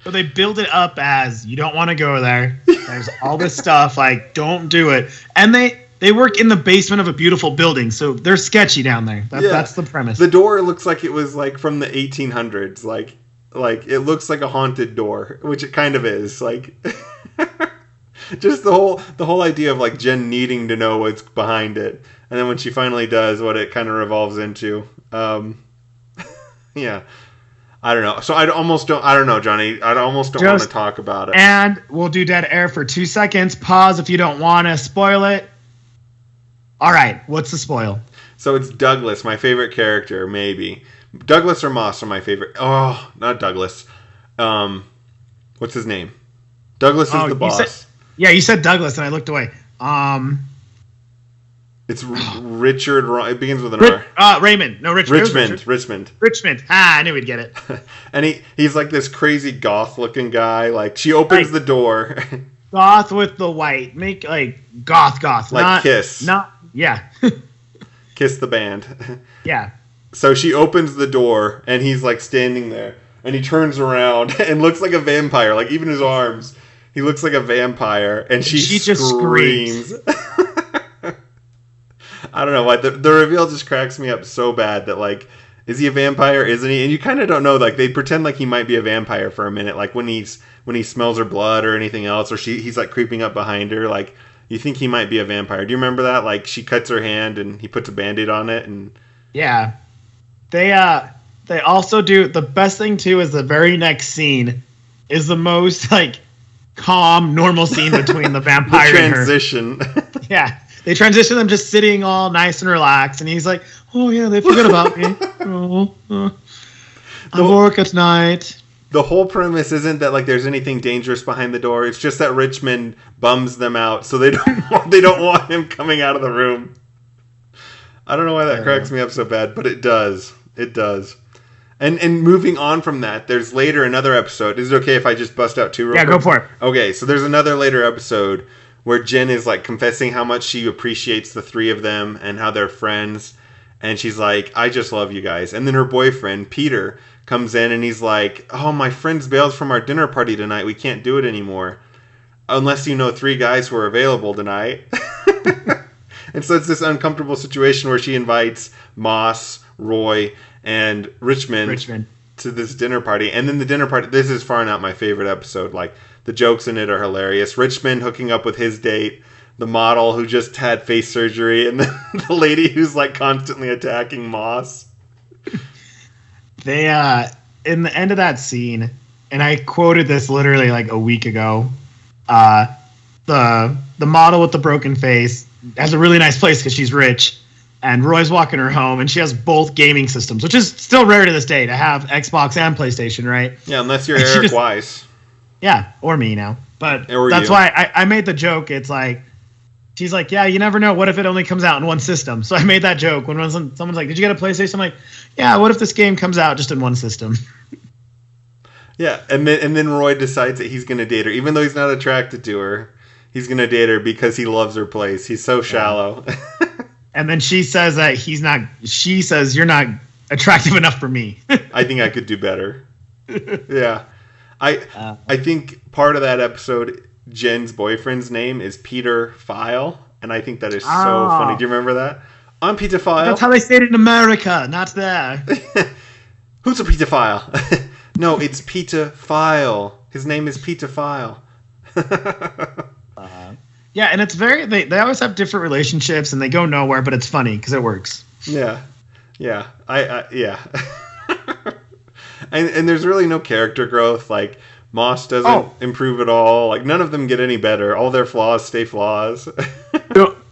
So they build it up as you don't want to go there. There's all this stuff like don't do it, and they work in the basement of a beautiful building, so they're sketchy down there. That's the premise. The door looks like it was like from the 1800s. Like it looks like a haunted door, which it kind of is. Like just the whole idea of like Jen needing to know what's behind it, and then when she finally does, what it kind of revolves into. Yeah. I don't know. So I don't know, Johnny. I almost don't want to talk about it. And we'll do dead air for 2 seconds. Pause if you don't want to spoil it. All right. What's the spoil? So it's Douglas, my favorite character, maybe. Douglas or Moss are my favorite. Oh, not Douglas. What's his name? Douglas is the boss. You said Douglas, and I looked away. It's Richard. It begins with an R. Raymond. No, Richmond. Richmond. I knew he'd get it. And he's like this crazy goth-looking guy. Like, she opens the door. Goth with the white. Make, like, goth. Like Kiss. Kiss the band. Yeah. So she opens the door, and he's, like, standing there. And he turns around and looks like a vampire. Like, even his arms. He looks like a vampire. And she just screams. I don't know why the reveal just cracks me up so bad that like, is he a vampire? Isn't he? And you kind of don't know. Like they pretend like he might be a vampire for a minute. Like when he smells her blood or anything else, or he's like creeping up behind her. Like you think he might be a vampire. Do you remember that? Like she cuts her hand and he puts a Band-Aid on it. And yeah, they also do the best thing too. Is the very next scene is the most like calm, normal scene between the vampire the transition. And her. Yeah. They transition them just sitting all nice and relaxed, and he's like, "Oh yeah, they forgot about me. I work at night." The whole premise isn't that like there's anything dangerous behind the door. It's just that Richmond bums them out, so they don't want him coming out of the room. I don't know why that cracks me up so bad, but it does. It does. And moving on from that, there's later another episode. Is it okay if I just bust out two real quick? Go for it. Okay, so there's another later episode where Jen is like confessing how much she appreciates the three of them and how they're friends. And she's like, I just love you guys. And then her boyfriend, Peter, comes in and he's like, oh, my friend's bailed from our dinner party tonight. We can't do it anymore. Unless you know three guys who are available tonight. And so it's this uncomfortable situation where she invites Moss, Roy, and Richmond to this dinner party. And then the dinner party, this is far not my favorite episode. Like, the jokes in it are hilarious. Richmond hooking up with his date, the model who just had face surgery, and the lady who's like constantly attacking Moss. They in the end of that scene, and I quoted this literally like a week ago. The model with the broken face has a really nice place because she's rich, and Roy's walking her home, and she has both gaming systems, which is still rare to this day to have Xbox and PlayStation, right? Yeah, unless you're Eric Weiss. Yeah, or me now. But or that's you. why I made the joke. It's like, she's like, yeah, you never know. What if it only comes out in one system? So I made that joke when someone's like, did you get a PlayStation? I'm like, yeah, what if this game comes out just in one system? Yeah, and then Roy decides that he's going to date her. Even though he's not attracted to her, he's going to date her because he loves her place. He's so shallow. And then she says that he's not, she says, you're not attractive enough for me. I think I could do better. Yeah. I think part of that episode, Jen's boyfriend's name is Peter File, and I think that is so funny. Do you remember that? I'm Peter File. That's how they say it in America, not there. Who's a Peter File? No, it's Peter File. His name is Peter File. Yeah, and it's very, they always have different relationships, and they go nowhere, but it's funny because it works. Yeah. Yeah. Yeah. And there's really no character growth. Like, Moss doesn't improve at all. Like, none of them get any better. All their flaws stay flaws.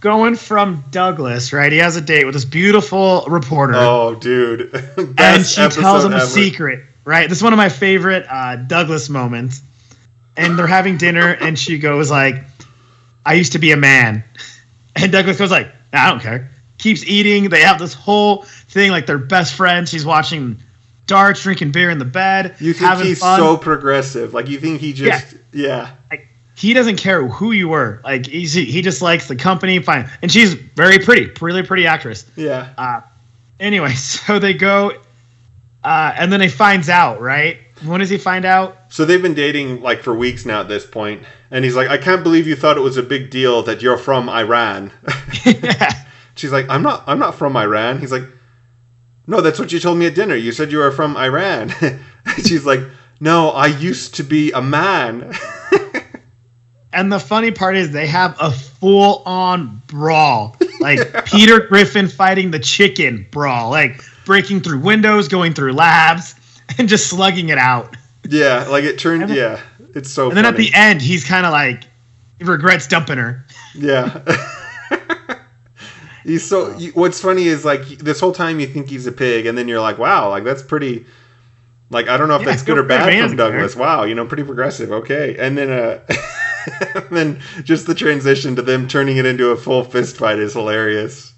Going from Douglas, right? He has a date with this beautiful reporter. Oh, dude. And she tells him a secret, right? This is one of my favorite Douglas moments. And they're having dinner, and she goes like, I used to be a man. And Douglas goes like, I don't care. Keeps eating. They have this whole thing like they're best friends. She's watching darts, drinking beer in the bed. You think he's fun. So progressive. Like, you think he just, yeah. Like, he doesn't care who you were. Like, he just likes the company. Fine. And she's very pretty. Really pretty actress. Yeah. Anyway, so they go, and then he finds out, right? When does he find out? So they've been dating, like, for weeks now at this point. And he's like, I can't believe you thought it was a big deal that you're from Iran. Yeah. She's like, I'm not from Iran. He's like, no, that's what you told me at dinner. You said you were from Iran. She's like, no, I used to be a man. And the funny part is they have a full-on brawl. Like, Peter Griffin fighting the chicken brawl. Like, breaking through windows, going through labs, and just slugging it out. Yeah, like it turned, yeah. It's so funny. And then at the end, he's kind of like, he regrets dumping her. Yeah. He's so. What's funny is like this whole time you think he's a pig, and then you're like, wow, like that's pretty. Like I don't know if that's good or bad from Douglas. Wow, pretty progressive. Okay, and then then just the transition to them turning it into a full fist fight is hilarious.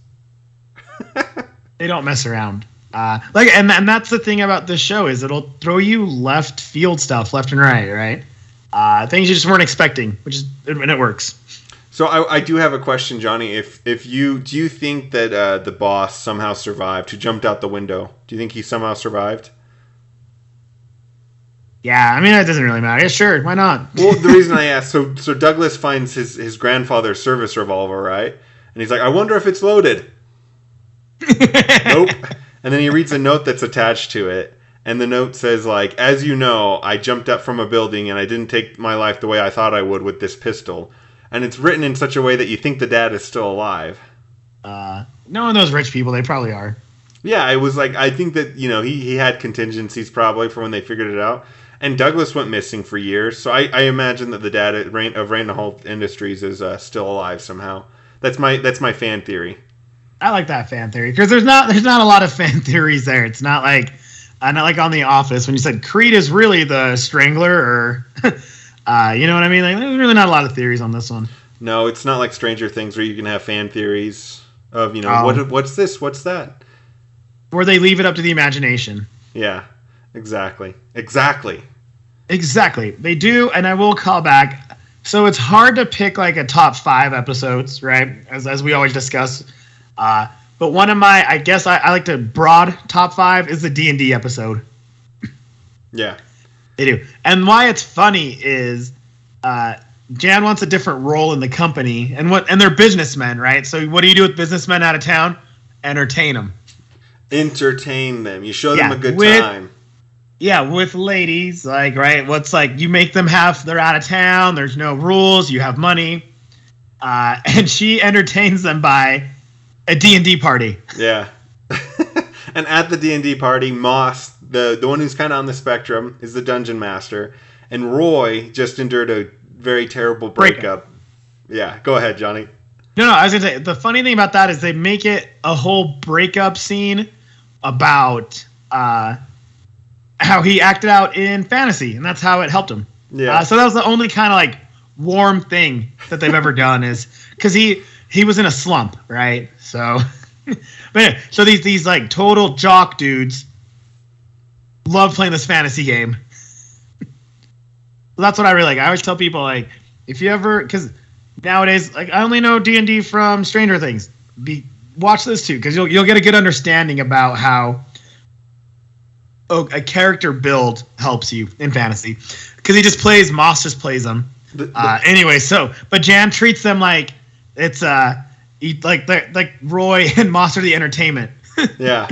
They don't mess around. And that's the thing about this show is it'll throw you left field stuff left and right. Things you just weren't expecting, and it works. So I do have a question, Johnny. Do you think that the boss somehow survived, who jumped out the window? Do you think he somehow survived? Yeah, I mean, it doesn't really matter. Yeah, sure, why not? Well, the reason I asked, so Douglas finds his grandfather's service revolver, right? And he's like, I wonder if it's loaded. Nope. And then he reads a note that's attached to it. And the note says, like, as you know, I jumped up from a building and I didn't take my life the way I thought I would with this pistol. And it's written in such a way that you think the dad is still alive. Knowing those rich people, they probably are. Yeah, it was like, I think that, he had contingencies probably for when they figured it out. And Douglas went missing for years. So I imagine that the dad of Rain and Halt Industries is still alive somehow. That's my fan theory. I like that fan theory because there's not a lot of fan theories there. It's not like on The Office when you said Creed is really the strangler or you know what I mean? Like, there's really not a lot of theories on this one. No, it's not like Stranger Things where you can have fan theories of what's this, what's that, where they leave it up to the imagination. Yeah, exactly. They do, and I will call back. So it's hard to pick like a top 5 episodes, right? As we always discuss. But one of my, I guess I like to broad top 5 is the D&D episode. Yeah. They do. And why it's funny is Jan wants a different role in the company, and they're businessmen, right? So what do you do with businessmen out of town? Entertain them. Entertain them. You show them a good time. Yeah, with ladies, like, right? What's like, you make them they're out of town, there's no rules, you have money. And she entertains them by a D&D party. Yeah. And at the D&D party, Moss, the one who's kind of on the spectrum is the dungeon master, and Roy just endured a very terrible breakup. Yeah, go ahead, Johnny. No, I was gonna say the funny thing about that is they make it a whole breakup scene about how he acted out in fantasy, and that's how it helped him. Yeah. So that was the only kind of like warm thing that they've ever done, is because he was in a slump, right? So, but anyway, so these like total jock dudes love playing this fantasy game. So that's what I really like. I always tell people, like, if you ever, because nowadays, like, I only know D&D from Stranger Things. Watch this too, because you'll get a good understanding about how a character build helps you in fantasy. Because he just plays, Moss just plays them. Anyway, so but Jan treats them like it's like Roy and Moss are the entertainment. Yeah.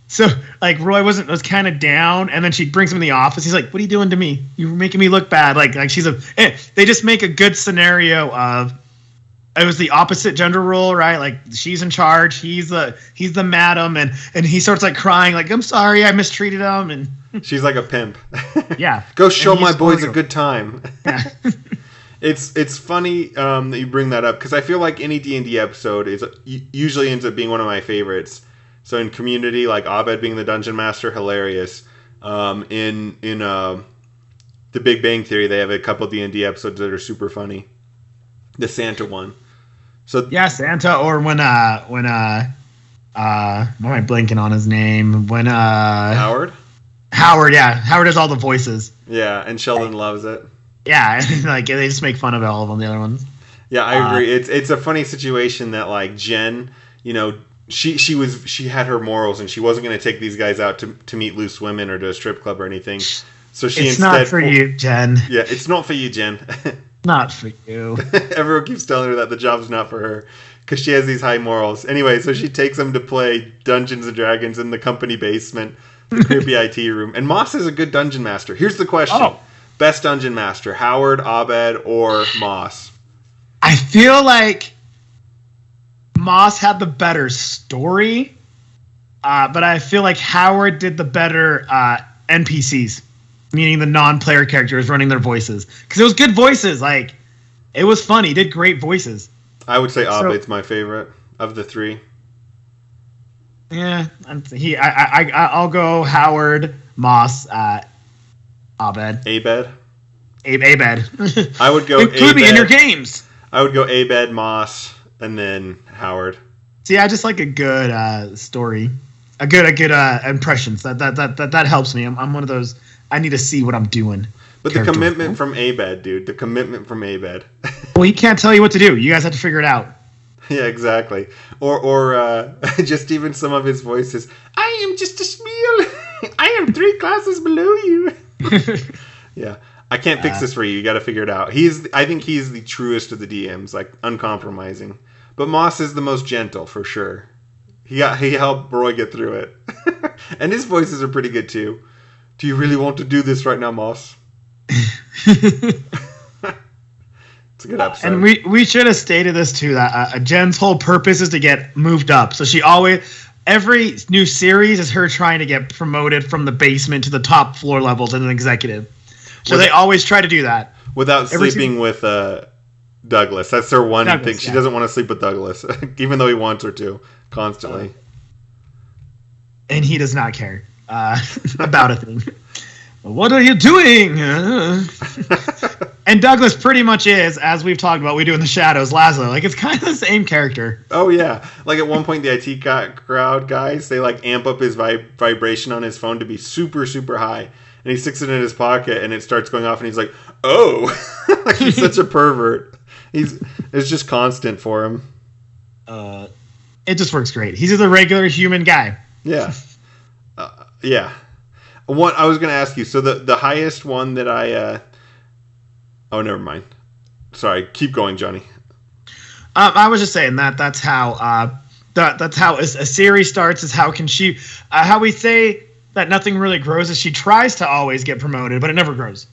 So like Roy was kind of down, and then she brings him in the office. He's like, "What are you doing to me? You're making me look bad." Like she's they just make a good scenario of it was the opposite gender role, right? Like she's in charge, he's the madam, and he starts like crying, like, "I'm sorry, I mistreated him," and she's like a pimp. Yeah. Go show my boys a good time. Yeah. It's funny that you bring that up, because I feel like any D&D episode usually ends up being one of my favorites. So in Community, like Abed being the dungeon master, hilarious. In The Big Bang Theory, they have a couple D&D episodes that are super funny. The Santa one. So yeah, Santa, or when why am I blanking on his name? When Howard, yeah, Howard does all the voices. Yeah, and Sheldon loves it. Yeah, like they just make fun of all of them, the other ones. Yeah, I agree. It's a funny situation that like Jen, she had her morals, and she wasn't going to take these guys out to meet loose women or to a strip club or anything. So it's not for you, Jen. Yeah, it's not for you, Jen. Not for you. Everyone keeps telling her that the job's not for her because she has these high morals. Anyway, so she takes them to play Dungeons and Dragons in the company basement, the creepy IT room. And Moss is a good dungeon master. Here's the question. Oh. Best dungeon master, Howard, Abed, or Moss? I feel like Moss had the better story, but I feel like Howard did the better NPCs, meaning the non-player characters running their voices. Because it was good voices. Like, it was fun. He did great voices. I would say Abed's my favorite of the three. Yeah, I'll go Howard, Moss, Abed. Abed? Abed. I would go Include me in your games. I would go Abed, Moss, and then Howard. See, I just like a good story, a good impressions. That helps me. I'm one of those. I need to see what I'm doing. But the commitment from Abed, dude. The commitment from Abed. Well, he can't tell you what to do. You guys have to figure it out. Yeah, exactly. Or just even some of his voices. I am just a Schmiel. I am 3 classes below you. Yeah. I can't fix this for you. You got to figure it out. I think he's the truest of the DMs, like uncompromising. But Moss is the most gentle for sure. He helped Roy get through it. And his voices are pretty good too. Do you really want to do this right now, Moss? It's a good episode. And we should have stated this too, that Jen's whole purpose is to get moved up. So every new series is her trying to get promoted from the basement to the top floor levels as an executive. So they always try to do that. Without sleeping with Douglas. That's her one thing. She doesn't want to sleep with Douglas, even though he wants her to, constantly. And he does not care about a thing. What are you doing? And Douglas pretty much is, as we've talked about, we do in the Shadows, Laszlo. Like, it's kind of the same character. Oh, yeah. Like, at one point, the IT crowd guys, they, like, amp up his vibration on his phone to be super, super high. And he sticks it in his pocket, and it starts going off, and he's like, oh! Like, he's such a pervert. It's just constant for him. It just works great. He's just a regular human guy. Yeah. Yeah. What I was going to ask you, so the highest one that I... Oh, never mind. Sorry, keep going, Johnny. I was just saying that's how that's how a series starts. Is how can she? How we say that nothing really grows is she tries to always get promoted, but it never grows.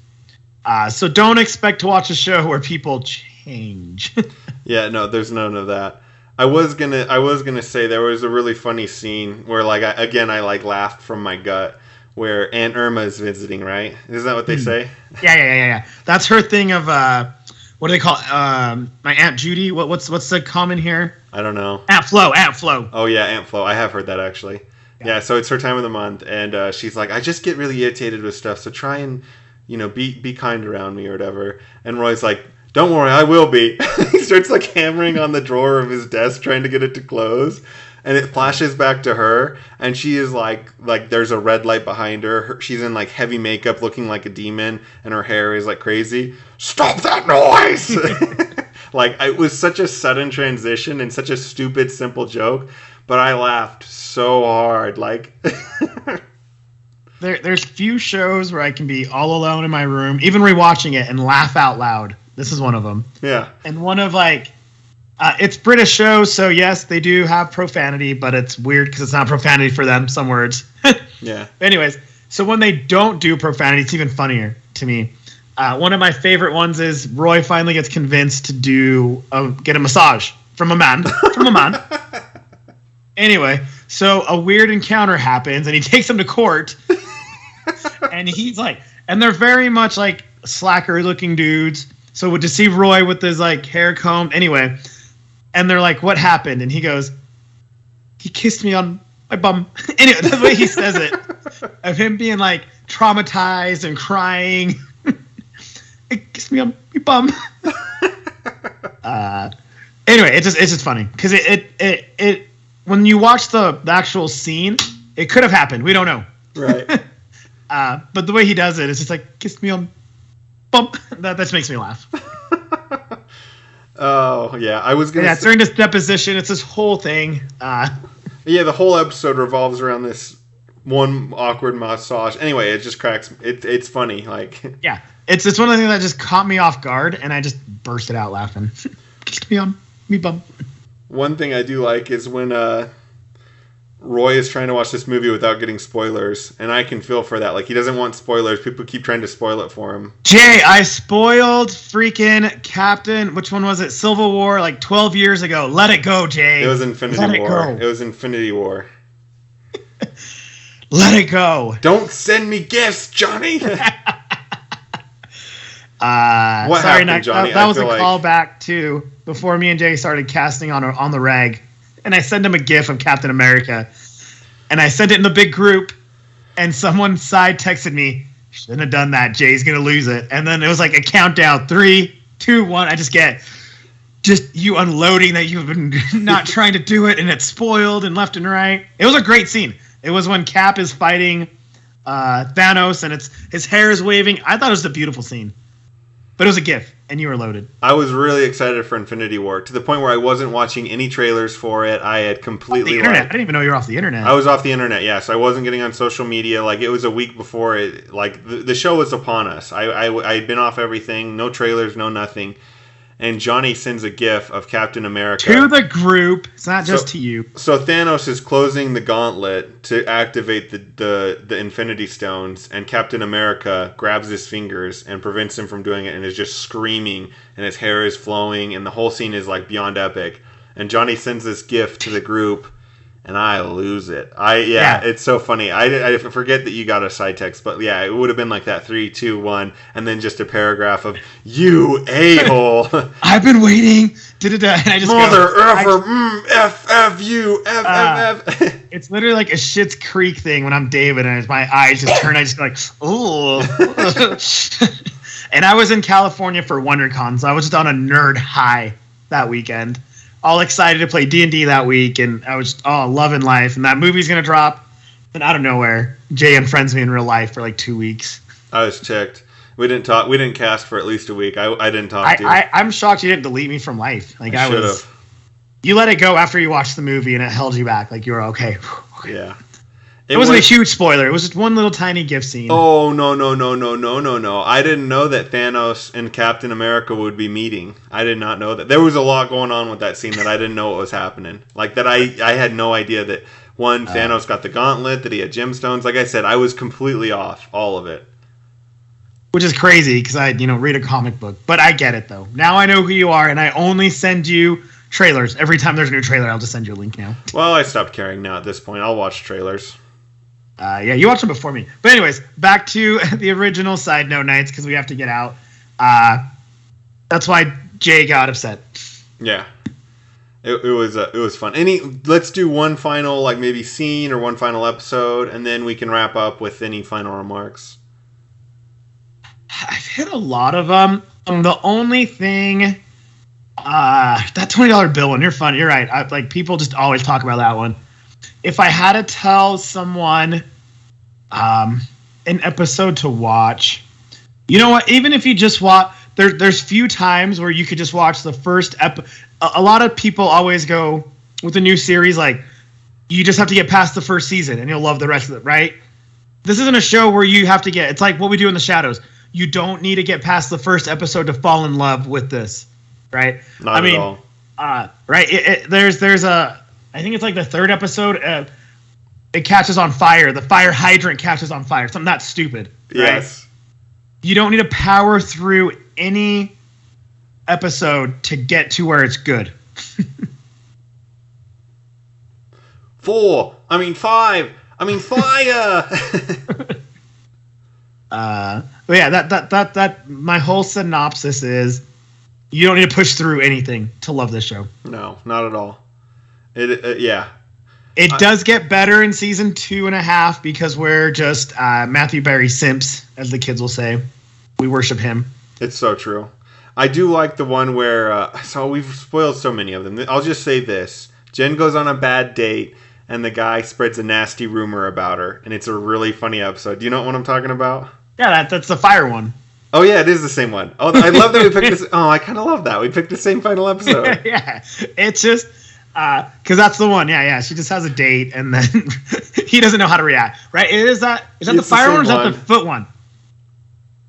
So don't expect to watch a show where people change. Yeah, no, there's none of that. I was gonna say there was a really funny scene where I laughed from my gut where Aunt Irma is visiting, right? Isn't that what they say? Yeah. That's her thing of what do they call my Aunt Judy? What's the common here? I don't know. Aunt Flo. Oh yeah, Aunt Flo. I have heard that actually. Yeah, so it's her time of the month, and she's like, I just get really irritated with stuff, so try and, be kind around me or whatever. And Roy's like, don't worry, I will be. He starts like hammering on the drawer of his desk trying to get it to close. And it flashes back to her, and she is like there's a red light behind her. She's in like heavy makeup, looking like a demon, and her hair is like crazy. Stop that noise! Like, it was such a sudden transition and such a stupid, simple joke, but I laughed so hard. Like, there's few shows where I can be all alone in my room, even rewatching it, and laugh out loud. This is one of them. Yeah. And one of like. It's British show, so yes, they do have profanity, but it's weird because it's not profanity for them, some words. Yeah. Anyways, so when they don't do profanity, it's even funnier to me. One of my favorite ones is Roy finally gets convinced to get a massage from a man. Anyway, so a weird encounter happens, and he takes him to court. And he's like, and they're very much like slacker-looking dudes. So to see Roy with his like hair combed, anyway. And they're like, what happened? And he goes, he kissed me on my bum. Anyway, the way he says it, of him being like traumatized and crying. He kissed me on my bum. Anyway, it's just funny because it when you watch the actual scene, it could have happened. We don't know. Right. But the way he does it, it's just like, kissed me on bump. That just makes me laugh. Oh, yeah. I was going to during this deposition, it's this whole thing. Yeah, the whole episode revolves around this one awkward massage. Anyway, it just cracks. It's funny. Like, yeah. It's one of the things that just caught me off guard, and I just bursted out laughing. Kissed me on me bum. One thing I do like is when Roy is trying to watch this movie without getting spoilers, and I can feel for that. Like, he doesn't want spoilers. People keep trying to spoil it for him. Jay, I spoiled freaking Captain, which one was it? Civil War, like 12 years ago. Let it go, Jay. It was Infinity War. It was Infinity War. Let it go. Don't send me gifts, Johnny. What happened, Johnny? That was a callback to before me and Jay started casting on the rag. And I sent him a GIF of Captain America. And I sent it in the big group. And someone side texted me, shouldn't have done that. Jay's going to lose it. And then it was like a countdown. 3, 2, 1. I just get you unloading that you've been not trying to do it. And it's spoiled and left and right. It was a great scene. It was when Cap is fighting Thanos. And his hair is waving. I thought it was a beautiful scene. But it was a GIF, and you were loaded. I was really excited for Infinity War, to the point where I wasn't watching any trailers for it. I had completely... I didn't even know you were off the internet. I was off the internet, yeah, so I wasn't getting on social media. Like, it was a week before it. Like, the show was upon us. I had been off everything, no trailers, no nothing. And Johnny sends a GIF of Captain America. To the group. It's not just to you. So Thanos is closing the gauntlet to activate the Infinity Stones, and Captain America grabs his fingers and prevents him from doing it and is just screaming, and his hair is flowing, and the whole scene is like beyond epic. And Johnny sends this GIF to the group, and I lose it. It's so funny. I forget that you got a side text, but yeah, it would have been like that 3, 2, 1, and then just a paragraph of "you a-hole." I've been waiting. And I just F you F. It's literally like a Schitt's Creek thing when I'm David and my eyes just turn. I just go like, ooh. And I was in California for WonderCon, so I was just on a nerd high that weekend. All excited to play D&D that week, and I was loving life. And that movie's gonna drop, and out of nowhere, Jay unfriends me in real life for like 2 weeks. I was ticked. We didn't talk. We didn't cast for at least a week. I didn't talk to you. I'm shocked you didn't delete me from life. Like I was. You let it go after you watched the movie, and it held you back. Like you were okay. Yeah. It wasn't a huge spoiler. It was just one little tiny gift scene. Oh, no. I didn't know that Thanos and Captain America would be meeting. I did not know that. There was a lot going on with that scene that I didn't know what was happening. Like, that I had no idea that, Thanos got the gauntlet, that he had gemstones. Like I said, I was completely off all of it. Which is crazy, because I, read a comic book. But I get it, though. Now I know who you are, and I only send you trailers. Every time there's a new trailer, I'll just send you a link now. Well, I stopped caring now at this point. I'll watch trailers. Yeah, you watched them before me. But anyways, back to the original Side Note Nights because we have to get out. That's why Jay got upset. Yeah, it was fun. Let's do one final like maybe scene or one final episode, and then we can wrap up with any final remarks. I've hit a lot of them. The only thing, that $20 bill one. You're funny. You're right. People just always talk about that one. If I had to tell someone an episode to watch, you know what? Even if you just watch, there's few times where you could just watch the first episode. A lot of people always go with a new series like you just have to get past the first season and you'll love the rest of it, right? This isn't a show where you have to get. It's like what we do in the shadows. You don't need to get past the first episode to fall in love with this, right? Not at all. Right. There's a. I think it's like the third episode. It catches on fire. The fire hydrant catches on fire. Something that stupid. Right? Yes. You don't need to power through any episode to get to where it's good. 5. Fire. But yeah, that my whole synopsis is you don't need to push through anything to love this show. No, not at all. Yeah. It does get better in season 2.5 because we're just Matthew Berry simps, as the kids will say. We worship him. It's so true. I do like the one where so we've spoiled so many of them. I'll just say this: Jen goes on a bad date, and the guy spreads a nasty rumor about her, and it's a really funny episode. Do you know what I'm talking about? Yeah, that's the fire one. Oh yeah, it is the same one. Oh, I love that we picked this. Oh, I kind of love that we picked the same final episode. Yeah, it's just because that's the one. Yeah. She just has a date, and then he doesn't know how to react. Right? Is that the fire one or is that the foot one?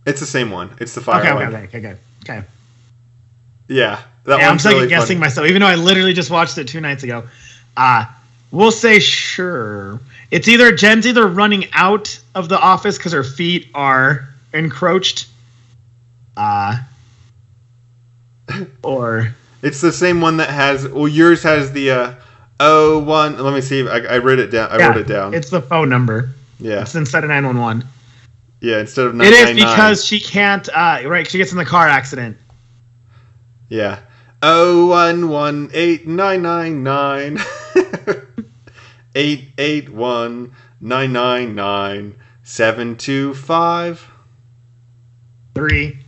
It's the same one. It's the fire one. Okay. Yeah, I'm second guessing myself, even though I literally just watched it 2 nights ago. We'll say sure. It's Jen's either running out of the office because her feet are encroached, or it's the same one that has. Well, yours has the 01. Let me see. I wrote it down. I wrote it down. It's the phone number. Yeah. It's instead of 911. Yeah, instead of 999. It is because she can't. Right, she gets in the car accident. Yeah. 0118999 881 725 3.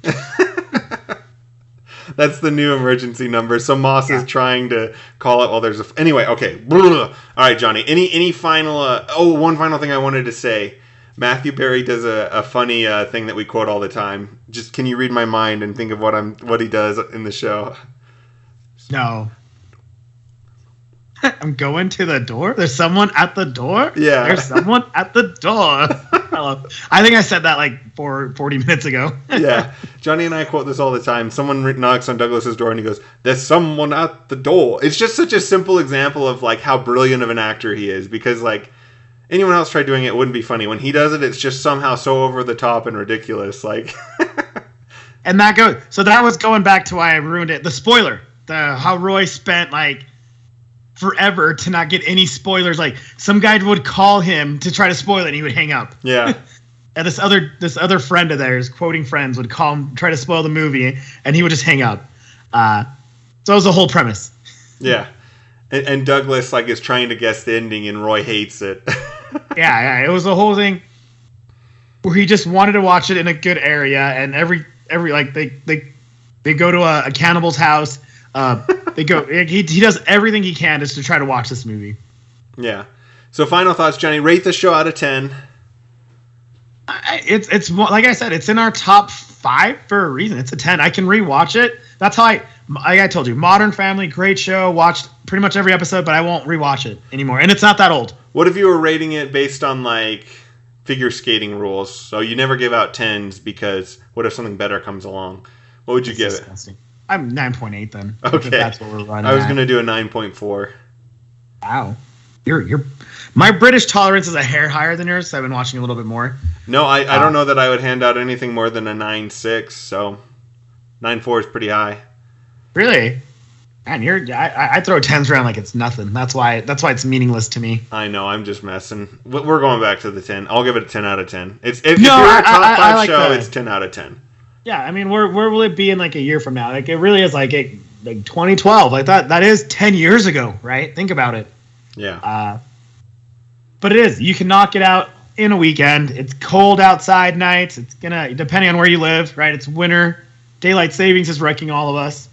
That's the new emergency number. So Moss is trying to call it while there's a. Anyway, okay. All right, Johnny. Any final? One final thing I wanted to say. Matthew Berry does a funny thing that we quote all the time. Just can you read my mind and think of what he does in the show? No. I'm going to the door. There's someone at the door. Yeah. There's someone at the door. I think I said that like 40 minutes ago. Yeah. Johnny and I quote this all the time. Someone knocks on Douglas's door and he goes, "There's someone at the door." It's just such a simple example of like how brilliant of an actor he is, because like anyone else tried doing it wouldn't be funny. When he does it, it's just somehow so over the top and ridiculous. Like, and that goes. So that was going back to why I ruined it. The spoiler. How Roy spent like forever to not get any spoilers. Like some guy would call him to try to spoil it, and he would hang up. Yeah. And this other friend of theirs, quoting friends, would call him, try to spoil the movie, and he would just hang up. So that was the whole premise. Yeah. And Douglas like is trying to guess the ending, and Roy hates it. Yeah, it was the whole thing where he just wanted to watch it in a good area, and every like they go to a cannibal's house. He does everything he can just to try to watch this movie. Yeah. So final thoughts, Johnny. Rate the show out of 10. It's like I said, it's in our top 5 for a reason. It's a 10. I can rewatch it. That's how I told you. Modern Family, great show. Watched pretty much every episode, but I won't rewatch it anymore. And it's not that old. What if you were rating it based on like figure skating rules? So you never give out 10s because what if something better comes along? What would you give disgusting. I'm 9.8 then. Okay. If that's what we're running. I was going to do a 9.4. Wow. You're my British tolerance is a hair higher than yours, so I've been watching a little bit more. No, I don't know that I would hand out anything more than a 9.6, so 9.4 is pretty high. Really? Man, I throw tens around like it's nothing. That's why it's meaningless to me. I know, I'm just messing. We're going back to the 10. I'll give it a 10 out of 10. If you're No, a top five like show, it's 10 out of 10. Yeah, I mean, where will it be in like a year from now? Like it really is like 2012. Like that is 10 years ago, right? Think about it. Yeah. But it is. You can knock it out in a weekend. It's cold outside nights. It's gonna, depending on where you live, right? It's winter. Daylight savings is wrecking all of us.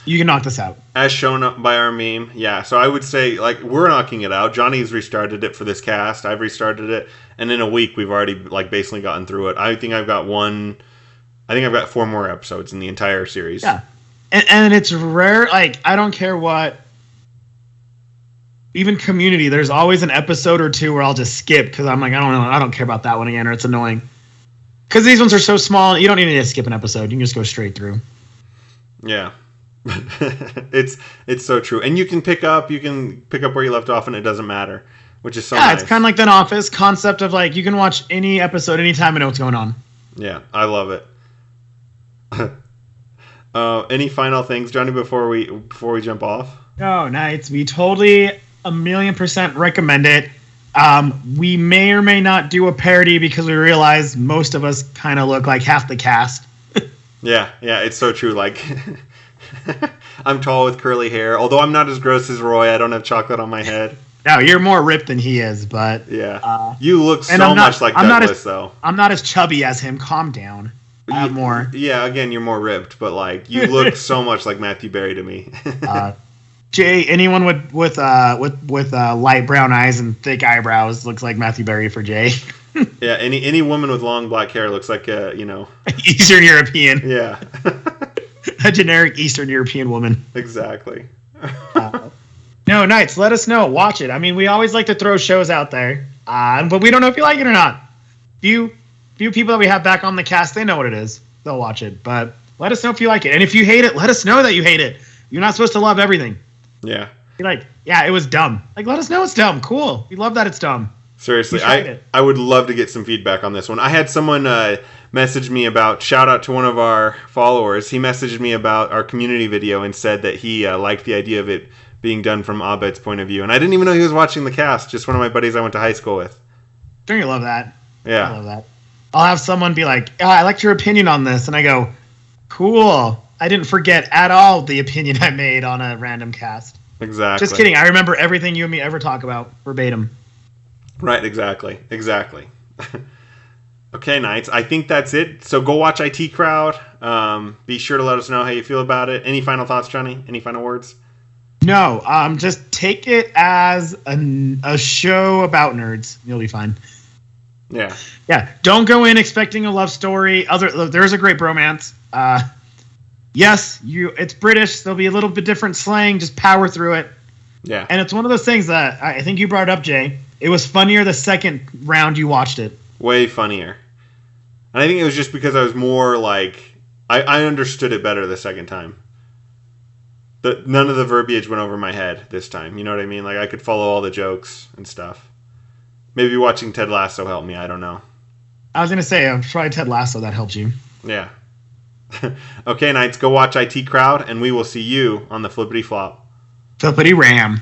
You can knock this out. As shown up by our meme, yeah. So I would say, like, we're knocking it out. Johnny's restarted it for this cast. I've restarted it, and in a week we've already like basically gotten through it. I think I've got 4 more episodes in the entire series. Yeah, and it's rare. Like, I don't care what. Even Community, there's always an episode or two where I'll just skip because I'm like, I don't know, I don't care about that one again, or it's annoying. Because these ones are so small, you don't even need to skip an episode. You can just go straight through. Yeah. it's so true, and you can pick up where you left off, and it doesn't matter, which is so nice. It's kind of like that Office concept of like you can watch any episode anytime and know what's going on. Yeah, I love it. Any final things, Johnny, before we jump off? Oh, nice. We totally 1,000,000% recommend it. We may or may not do a parody because we realize most of us kind of look like half the cast. Yeah, it's so true. Like. I'm tall with curly hair. Although I'm not as gross as Roy, I don't have chocolate on my head. No, you're more ripped than he is, but yeah, you look so much like Douglas, though. I'm not as chubby as him. Calm down. More. Yeah, again, you're more ripped, but like you look so much like Matthew Berry to me. Jay, anyone with light brown eyes and thick eyebrows looks like Matthew Berry for Jay. Yeah, any woman with long black hair looks like Eastern European. Yeah. A generic Eastern European woman. Exactly. No, Knights, let us know. Watch it. I mean, we always like to throw shows out there, but we don't know if you like it or not. Few people that we have back on the cast, they know what it is. They'll watch it, but let us know if you like it. And if you hate it, let us know that you hate it. You're not supposed to love everything. Yeah. You're like, yeah, it was dumb. Like, let us know it's dumb. Cool. We love that it's dumb. Seriously, I would love to get some feedback on this one. I had someone message me about, shout out to one of our followers. He messaged me about our community video and said that he liked the idea of it being done from Abed's point of view. And I didn't even know he was watching the cast. Just one of my buddies I went to high school with. Don't you love that? Yeah. I love that. I'll have someone be like, I liked your opinion on this. And I go, cool. I didn't forget at all the opinion I made on a random cast. Exactly. Just kidding. I remember everything you and me ever talk about verbatim. Right, exactly. Okay, Knights. I think that's it. So go watch IT Crowd. Be sure to let us know how you feel about it. Any final thoughts, Johnny? Any final words? No. Just take it as a show about nerds. You'll be fine. Yeah. Yeah. Don't go in expecting a love story. There's a great bromance. Yes, it's British. There'll be a little bit different slang. Just power through it. Yeah. And it's one of those things that I think you brought up, Jay. It was funnier the second round you watched it. Way funnier. And I think it was just because I was more like, I understood it better the second time. None of the verbiage went over my head this time. You know what I mean? Like, I could follow all the jokes and stuff. Maybe watching Ted Lasso helped me. I don't know. I was going to say, probably Ted Lasso that helped you. Yeah. Okay, Knights, go watch IT Crowd, and we will see you on the Flippity Flop. Flippity Ram.